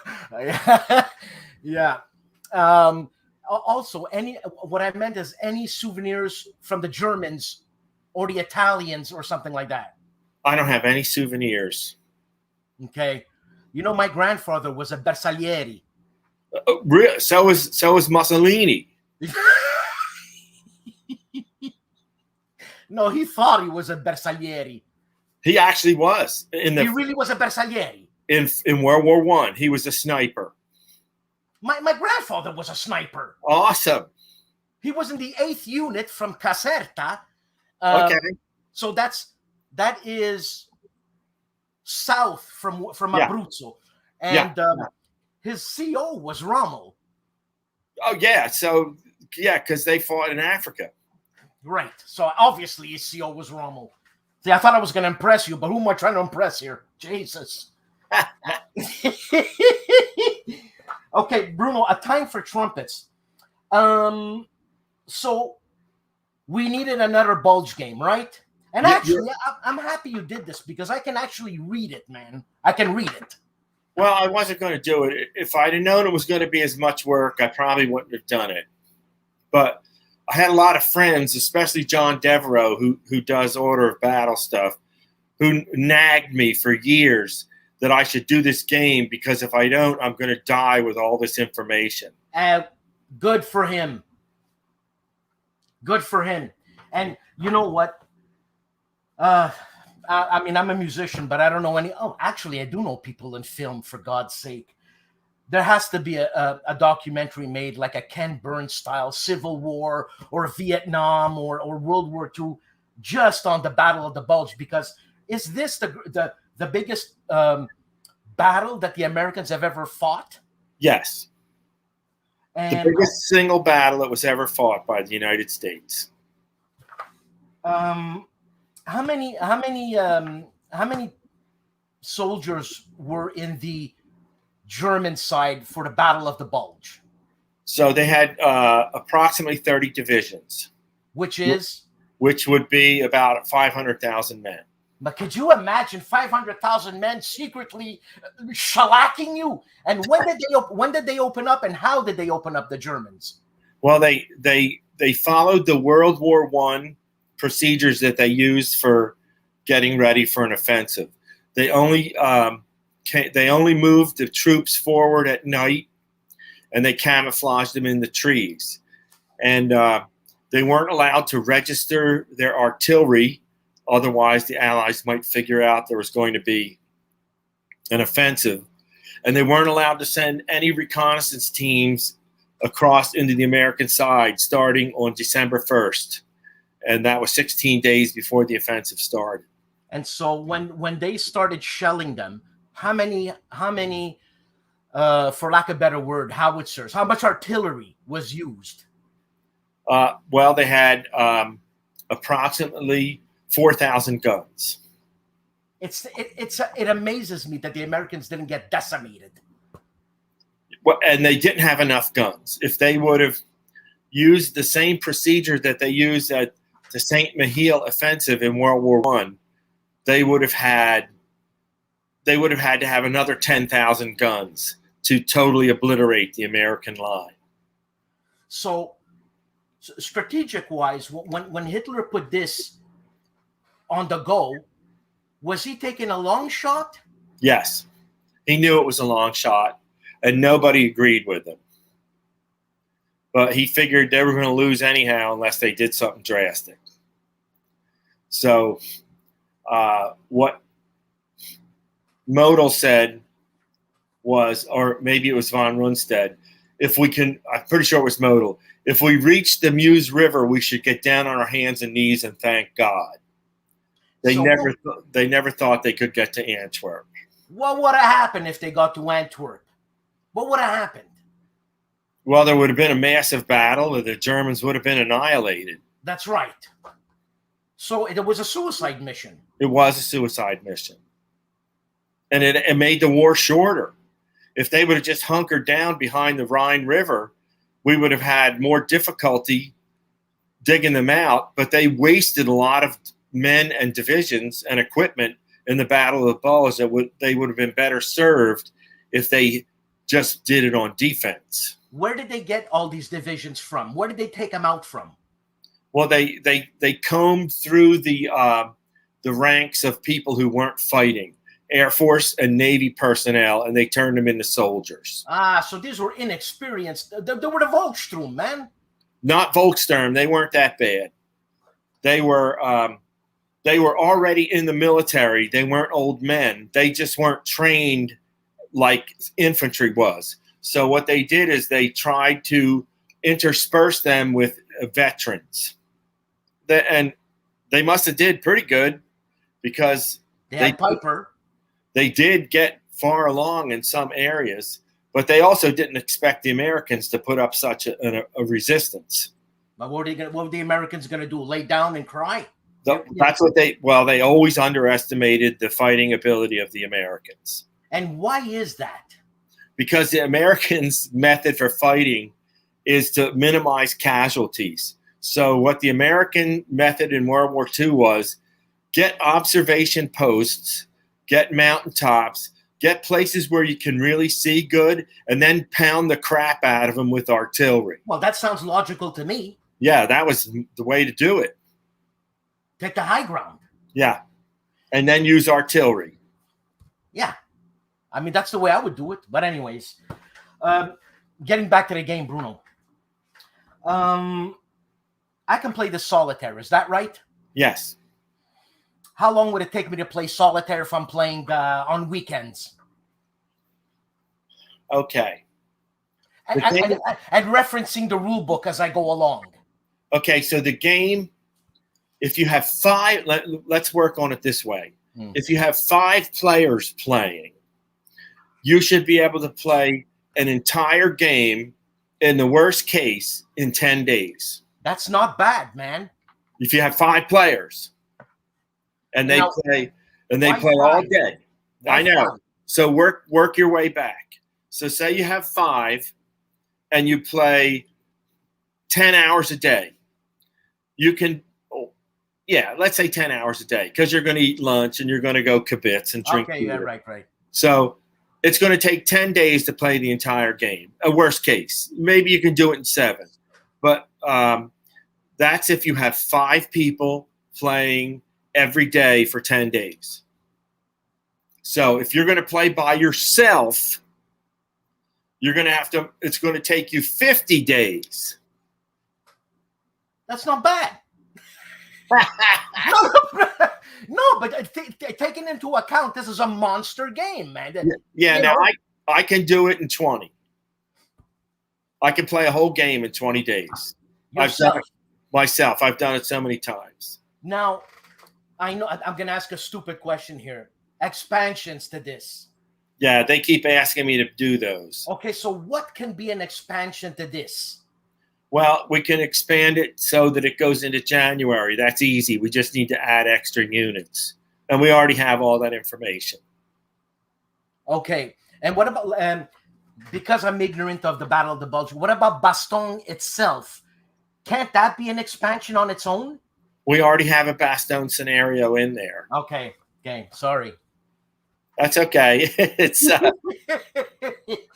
Speaker 1: Yeah. Also, what I meant is any souvenirs from the Germans or the Italians or something like that.
Speaker 2: I don't have any souvenirs.
Speaker 1: Okay. You know, my grandfather was a Bersaglieri.
Speaker 2: So is Mussolini.
Speaker 1: No, he thought he was a Bersaglieri.
Speaker 2: He actually was.
Speaker 1: He really was a Bersaglieri.
Speaker 2: In World War I, he was a sniper.
Speaker 1: My grandfather was a sniper.
Speaker 2: Awesome.
Speaker 1: He was in the 8th unit from Caserta.
Speaker 2: Okay.
Speaker 1: So that is south from Abruzzo. And his CO was Rommel.
Speaker 2: Oh, yeah. So, yeah, because they fought in Africa.
Speaker 1: Right. So, obviously, his CO was Rommel. See, I thought I was going to impress you, but who am I trying to impress here? Jesus. Okay, Bruno, a time for trumpets. So, we needed another Bulge game, right? And actually, I'm happy you did this because I can actually read it, man. I can read it.
Speaker 2: Well, I wasn't going to do it. If I'd have known it was going to be as much work, I probably wouldn't have done it. But I had a lot of friends, especially John Devereaux, who does Order of Battle stuff, who nagged me for years that I should do this game because if I don't, I'm going to die with all this information.
Speaker 1: Good for him. Good for him. And you know what? I mean, I'm a musician, but I don't know any. Oh, actually, I do know people in film, for God's sake. There has to be a documentary made like a Ken Burns style Civil War or Vietnam or World War II just on the Battle of the Bulge, because is this the biggest battle that the Americans have ever fought? Yes. And
Speaker 2: the biggest single battle that was ever fought by the United States.
Speaker 1: How many soldiers were in the German side for the Battle of the Bulge?
Speaker 2: So they had approximately 30 divisions.
Speaker 1: Which is?
Speaker 2: Which would be about 500,000 men.
Speaker 1: But could you imagine 500,000 men secretly shellacking you? And when did they open up, and how did they open up, the Germans?
Speaker 2: Well, they followed the World War I procedures that they used for getting ready for an offensive. They only moved the troops forward at night, and they camouflaged them in the trees. And they weren't allowed to register their artillery. Otherwise, the Allies might figure out there was going to be an offensive. And they weren't allowed to send any reconnaissance teams across into the American side starting on December 1st. And that was 16 days before the offensive started.
Speaker 1: And so when they started shelling them, how many for lack of a better word, howitzers, how much artillery was used?
Speaker 2: Well, they had approximately 4,000 guns.
Speaker 1: It amazes me that the Americans didn't get decimated.
Speaker 2: Well, and they didn't have enough guns. If they would have used the same procedure that they used at the St. Mihiel offensive in World War I, they would have had to have another 10,000 guns to totally obliterate the American line.
Speaker 1: So strategic-wise, when Hitler put this on the go, was he taking a long shot?
Speaker 2: Yes. He knew it was a long shot, and nobody agreed with him. But he figured they were going to lose anyhow unless they did something drastic. So what Model said was, or maybe it was von Rundstedt, I'm pretty sure it was Model, if we reach the Meuse River, we should get down on our hands and knees and thank God. They never thought they could get to Antwerp.
Speaker 1: What would have happened if they got to Antwerp? What would have happened?
Speaker 2: Well, there would have been a massive battle, and the Germans would have been annihilated.
Speaker 1: That's right. So it was a suicide mission.
Speaker 2: It was a suicide mission. And it made the war shorter. If they would have just hunkered down behind the Rhine River, we would have had more difficulty digging them out, but they wasted a lot of men and divisions and equipment in the Battle of the Bulge they would have been better served if they just did it on defense.
Speaker 1: Where did they get all these divisions from? Where did they take them out from?
Speaker 2: Well, they combed through the ranks of people who weren't fighting, Air Force and Navy personnel, and they turned them into soldiers.
Speaker 1: So these were inexperienced. They were the Volkssturm, man.
Speaker 2: Not Volkssturm. They weren't that bad. They were already in the military. They weren't old men. They just weren't trained like infantry was. So what they did is they tried to intersperse them with veterans. And they must have did pretty good because they did get far along in some areas, but they also didn't expect the Americans to put up such a resistance.
Speaker 1: But what were the Americans going to do? Lay down and cry?
Speaker 2: That's what they always underestimated the fighting ability of the Americans.
Speaker 1: And why is that?
Speaker 2: Because the Americans' method for fighting is to minimize casualties. So what the American method in World War II was, get observation posts, get mountaintops, get places where you can really see good, and then pound the crap out of them with artillery.
Speaker 1: Well, that sounds logical to me.
Speaker 2: Yeah, that was the way to do it.
Speaker 1: Take the high ground.
Speaker 2: Yeah. And then use artillery.
Speaker 1: Yeah. I mean, that's the way I would do it. But anyways, getting back to the game, Bruno. I can play the solitaire. Is that right?
Speaker 2: Yes.
Speaker 1: How long would it take me to play solitaire if I'm playing on weekends?
Speaker 2: Okay.
Speaker 1: And referencing the rule book as I go along.
Speaker 2: Okay, so the game, if you have 5, let's work on it this way. If you have 5 players playing, you should be able to play an entire game, in the worst case, in 10 days.
Speaker 1: That's not bad, man.
Speaker 2: If you have 5 players and they play all day. I know. So work your way back. So say you have 5 and you play 10 hours a day. You can, let's say 10 hours a day, because you're going to eat lunch and you're going to go kibitz and drink.
Speaker 1: Okay, yeah, right.
Speaker 2: So it's going to take 10 days to play the entire game. A worst case. Maybe you can do it in 7. But that's if you have 5 people playing every day for 10 days. So if you're going to play by yourself, you're going to have to, it's going to take you 50 days.
Speaker 1: That's not bad. No, but taking into account, this is a monster game, man.
Speaker 2: Yeah, now I can do it in 20. I can play a whole game in 20 days. I've done it myself. I've done it so many times.
Speaker 1: Now, I know I'm going to ask a stupid question here. Expansions to this.
Speaker 2: Yeah, they keep asking me to do those.
Speaker 1: Okay, so what can be an expansion to this?
Speaker 2: Well, we can expand it so that it goes into January. That's easy. We just need to add extra units. And we already have all that information.
Speaker 1: Okay. And what about, because I'm ignorant of the Battle of the Bulge, what about Bastogne itself? Can't that be an expansion on its own?
Speaker 2: We already have a Bastogne scenario in there.
Speaker 1: Okay. Sorry.
Speaker 2: That's okay.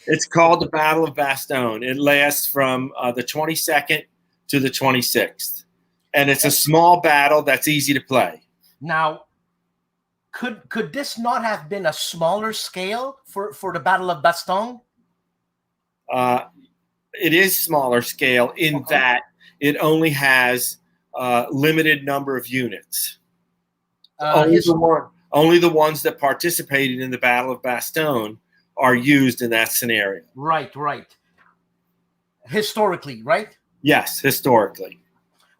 Speaker 2: It's called the Battle of Bastogne. It lasts from the 22nd to the 26th. And it's a small battle that's easy to play.
Speaker 1: Now, could this not have been a smaller scale for the Battle of Bastogne?
Speaker 2: It is smaller scale in that it only has limited number of units. Only the ones that participated in the Battle of Bastogne are used in that scenario. Right.
Speaker 1: Historically, right?
Speaker 2: Yes, historically.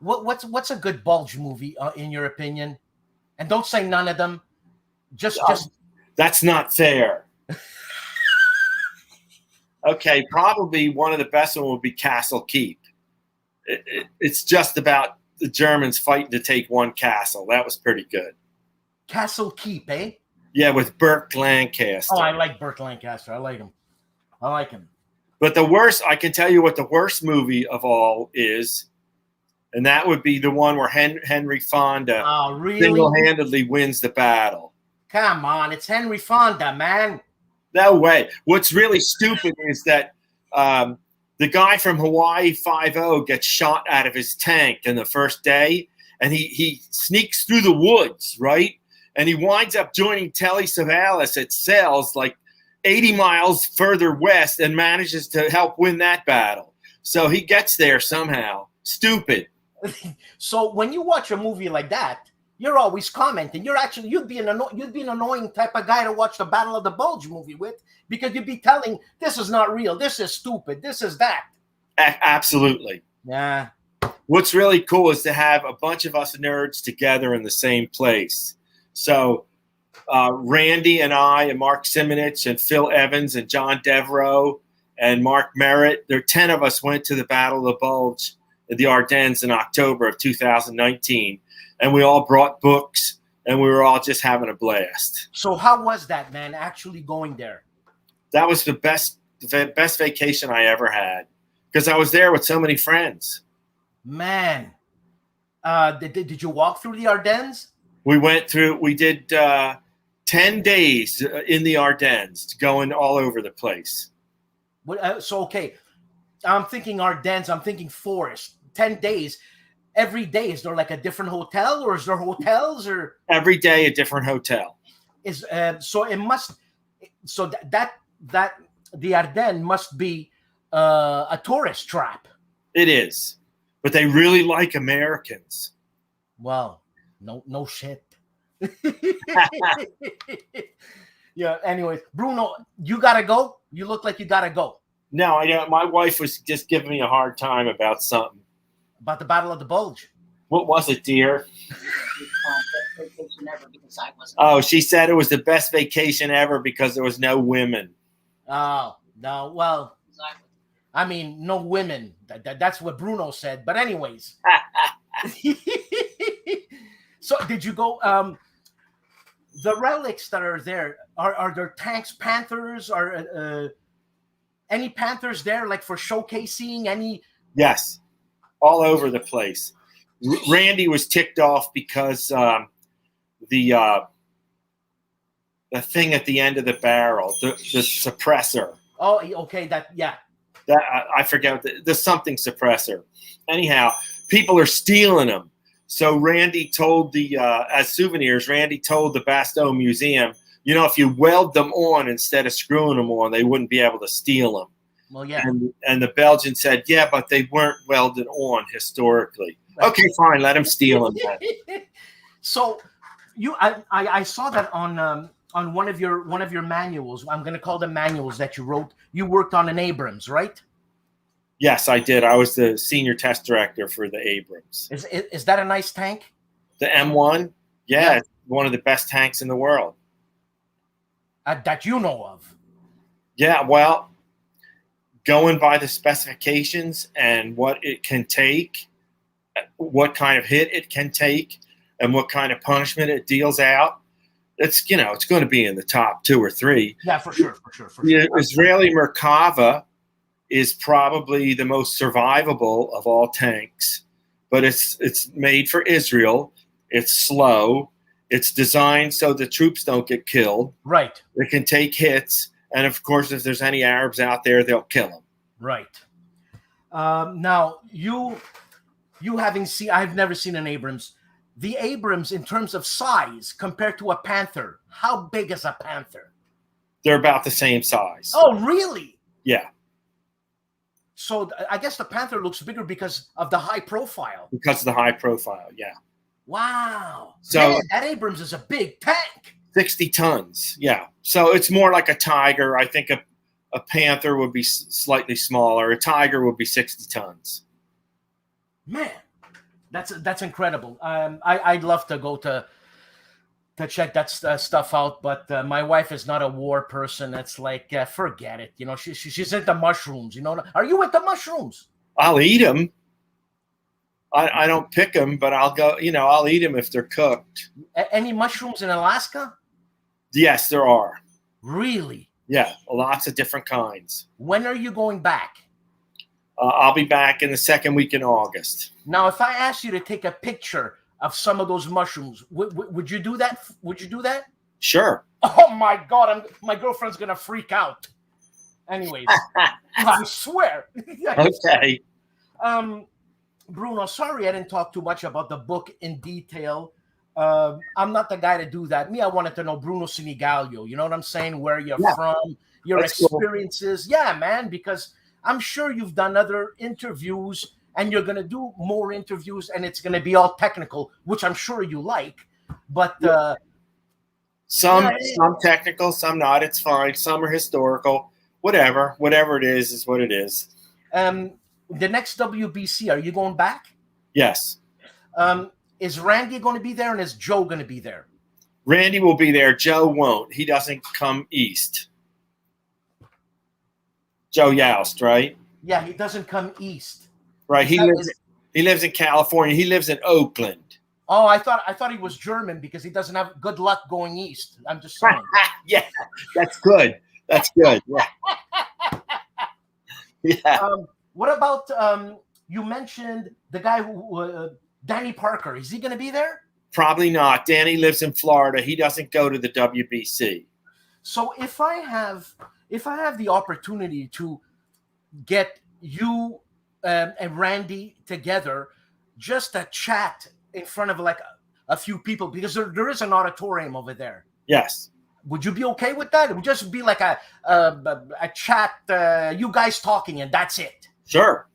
Speaker 1: What's a good Bulge movie in your opinion? And don't say none of them. Just
Speaker 2: that's not fair. Okay, probably one of the best one would be Castle Keep. It's just about the Germans fighting to take one castle. That was pretty good.
Speaker 1: Castle Keep, eh?
Speaker 2: Yeah, with Burt Lancaster.
Speaker 1: Oh, I like Burt Lancaster. I like him.
Speaker 2: But the worst, I can tell you what the worst movie of all is, and that would be the one where Henry Fonda single-handedly wins the battle.
Speaker 1: Come on, it's Henry Fonda, man.
Speaker 2: No way. What's really stupid is that the guy from Hawaii Five-0 gets shot out of his tank in the first day, and he sneaks through the woods, right? And he winds up joining Telly Savalas at Sells, like 80 miles further west, and manages to help win that battle. So he gets there somehow. Stupid.
Speaker 1: So when you watch a movie like that, you're always commenting. You'd be an annoying type of guy to watch the Battle of the Bulge movie with, because you'd be telling, this is not real, this is stupid, this is that.
Speaker 2: Absolutely.
Speaker 1: Yeah.
Speaker 2: What's really cool is to have a bunch of us nerds together in the same place. So Randy and I and Mark Simonich and Phil Evans and John Devereaux and Mark Merritt, there 10 of us went to the Battle of the Bulge in the Ardennes in October of 2019. And we all brought books, and we were all just having a blast.
Speaker 1: So how was that, man, actually going there?
Speaker 2: That was the best vacation I ever had, because I was there with so many friends.
Speaker 1: Man, did you walk through the Ardennes?
Speaker 2: We went through. We did 10 days in the Ardennes, going all over the place.
Speaker 1: So, okay, I'm thinking Ardennes, I'm thinking forest. 10 days. Every day, is there like a different hotel, or is there hotels, or
Speaker 2: every day a different hotel?
Speaker 1: So it must. So that the Ardennes must be a tourist trap.
Speaker 2: It is, but they really like Americans.
Speaker 1: Well, no shit. Yeah. Anyways, Bruno, you gotta go. You look like you gotta go.
Speaker 2: No, I don't. My wife was just giving me a hard time about something.
Speaker 1: About the Battle of the Bulge.
Speaker 2: What was it, dear?
Speaker 3: Vacation ever because I wasn't.
Speaker 2: Oh, she said it was the best vacation ever because there was no women.
Speaker 1: Oh, no. Well, I mean, no women. That's what Bruno said. But anyways. So did you go? The relics that are there, are there tanks, panthers? Are any panthers there, like for showcasing? Any?
Speaker 2: Yes. All over the place. Randy was ticked off because the thing at the end of the barrel, the suppressor.
Speaker 1: Oh, okay. That
Speaker 2: I forget the something suppressor. Anyhow, people are stealing them. So Randy told as souvenirs, Randy told the Bastogne Museum, if you weld them on instead of screwing them on, they wouldn't be able to steal them.
Speaker 1: Well, yeah.
Speaker 2: And the Belgian said, yeah, but they weren't welded on historically. Right. Okay, fine, let them steal them then.
Speaker 1: So I saw that on one of your manuals. I'm going to call them manuals that you wrote. You worked on an Abrams, right?
Speaker 2: Yes, I did. I was the senior test director for the Abrams.
Speaker 1: Is that a nice tank?
Speaker 2: The M1? Yeah, it's one of the best tanks in the world.
Speaker 1: That you know of.
Speaker 2: Yeah, well, going by the specifications and what it can take, what kind of hit it can take, and what kind of punishment it deals out, it's going to be in the top 2 or 3.
Speaker 1: Yeah, for sure.
Speaker 2: Israeli Merkava is probably the most survivable of all tanks, but it's made for Israel. It's slow. It's designed so the troops don't get killed.
Speaker 1: Right.
Speaker 2: It can take hits. And, of course, if there's any Arabs out there, they'll kill them.
Speaker 1: Right. Now, you having seen – I've never seen an Abrams. The Abrams, in terms of size, compared to a Panther, how big is a Panther?
Speaker 2: They're about the same size.
Speaker 1: Oh, really?
Speaker 2: Yeah.
Speaker 1: So I guess the Panther looks bigger because of the high profile.
Speaker 2: Because of the high profile, yeah.
Speaker 1: Wow.
Speaker 2: So
Speaker 1: man, that Abrams is a big tank.
Speaker 2: 60 tons, yeah. So it's more like a Tiger. I think a Panther would be slightly smaller. A Tiger would be 60 tons.
Speaker 1: Man, that's incredible. I'd love to go to check that stuff out, but my wife is not a war person. It's like, forget it. She's into mushrooms. Are you into mushrooms?
Speaker 2: I'll eat them. I don't pick them, but I'll go. I'll eat them if they're cooked.
Speaker 1: Any mushrooms in Alaska?
Speaker 2: Yes, there are.
Speaker 1: Really?
Speaker 2: Yeah, lots of different kinds.
Speaker 1: When are you going back?
Speaker 2: I'll be back in the 2nd week in August.
Speaker 1: Now, if I asked you to take a picture of some of those mushrooms, would you do that? Would you do that?
Speaker 2: Sure.
Speaker 1: Oh my God, my girlfriend's gonna freak out. Anyways, I swear.
Speaker 2: Okay.
Speaker 1: Bruno, sorry I didn't talk too much about the book in detail. I'm not the guy to do that. I wanted to know Bruno Sinigaglio. You know what I'm saying? Where you're from, your experiences. Cool. Yeah, man, because I'm sure you've done other interviews and you're going to do more interviews and it's going to be all technical, which I'm sure you like. But
Speaker 2: some technical, some not. It's fine. Some are historical. Whatever it is what it is.
Speaker 1: The next WBC, are you going back?
Speaker 2: Yes.
Speaker 1: Is Randy going to be there and is Joe going to be there?
Speaker 2: Randy will be there. Joe won't. He doesn't come east. Joe Youst, right?
Speaker 1: Yeah, he doesn't come east.
Speaker 2: Right. He lives in California. He lives in Oakland.
Speaker 1: Oh, I thought he was German because he doesn't have good luck going east. I'm just saying.
Speaker 2: Yeah, that's good. That's good. Yeah. Yeah.
Speaker 1: What about you mentioned the guy who Danny Parker? Is he going to be there?
Speaker 2: Probably not. Danny lives in Florida. He doesn't go to the WBC.
Speaker 1: So if I have the opportunity to get you and Randy together, just to chat in front of like a few people, because there is an auditorium over there.
Speaker 2: Yes.
Speaker 1: Would you be okay with that? It would just be like a chat, you guys talking, and that's it.
Speaker 2: Sure.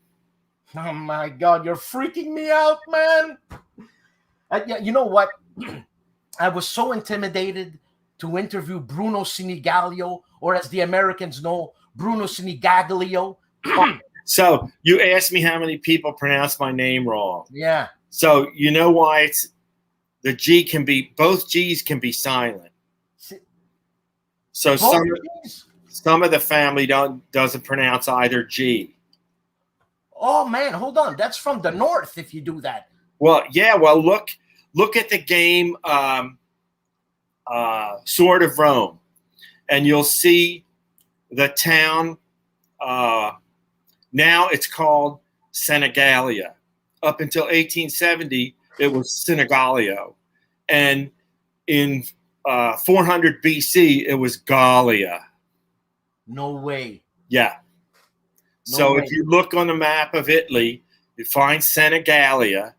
Speaker 1: Oh my God, you're freaking me out, man. Yeah, you know what? I was so intimidated to interview Bruno Sinigaglio, or as the Americans know, Bruno Sinigaglio.
Speaker 2: So you asked me how many people pronounce my name wrong.
Speaker 1: Yeah.
Speaker 2: So you know why it's the G can be, both G's can be silent. So some of the family doesn't pronounce either G.
Speaker 1: Oh man, hold on. That's from the north if you do that.
Speaker 2: Well, yeah. Well, look at the game Sword of Rome, and you'll see the town. Now it's called Senigalia. Up until 1870, it was Sinigaglio, and in 400 BC, it was Gallia.
Speaker 1: No way.
Speaker 2: Yeah.
Speaker 1: No
Speaker 2: So
Speaker 1: way.
Speaker 2: if you look on the map of Italy, you find Senigalia.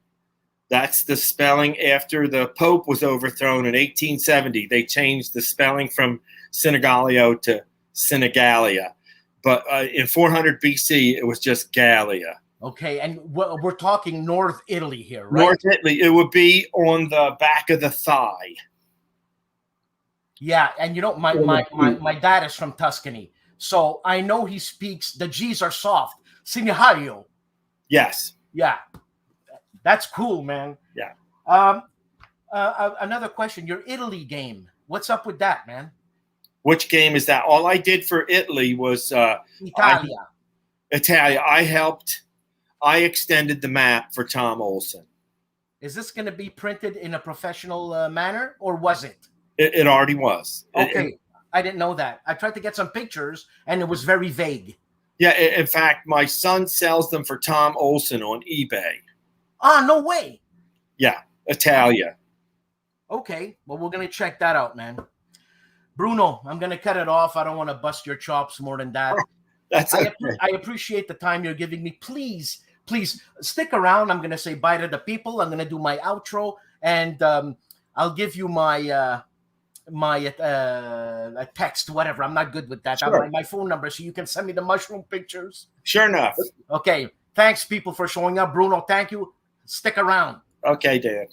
Speaker 2: That's the spelling after the Pope was overthrown in 1870. They changed the spelling from Sinigaglio to Senigalia. But in 400 BC, it was just Gallia.
Speaker 1: Okay, and we're talking North Italy here, right?
Speaker 2: North Italy, it would be on the back of the thigh.
Speaker 1: Yeah, and you know, my dad is from Tuscany, so I know he speaks, the G's are soft. Sinigaglio.
Speaker 2: Yes.
Speaker 1: Yeah, that's cool, man.
Speaker 2: Yeah.
Speaker 1: Another question, your Italy game, what's up with that, man?
Speaker 2: Which game is that? All I did for Italy was
Speaker 1: Italia.
Speaker 2: I extended the map for Tom Olsen.
Speaker 1: Is this going to be printed in a professional manner, or was it?
Speaker 2: It already was.
Speaker 1: Okay, I didn't know that. I tried to get some pictures, and it was very vague.
Speaker 2: Yeah, in fact, my son sells them for Tom Olsen on eBay.
Speaker 1: Ah, no way.
Speaker 2: Yeah, Italia.
Speaker 1: Okay, well, we're going to check that out, man. Bruno, I'm going to cut it off. I don't want to bust your chops more than that.
Speaker 2: That's okay.
Speaker 1: I appreciate the time you're giving me. Please stick around. I'm going to say bye to the people. I'm going to do my outro, and I'll give you my a text, whatever. I'm not good with that.
Speaker 2: Sure.
Speaker 1: My phone number, so you can send me the mushroom pictures.
Speaker 2: Sure enough.
Speaker 1: Okay. Thanks, people, for showing up. Bruno, thank you. Stick around.
Speaker 2: Okay, Dan.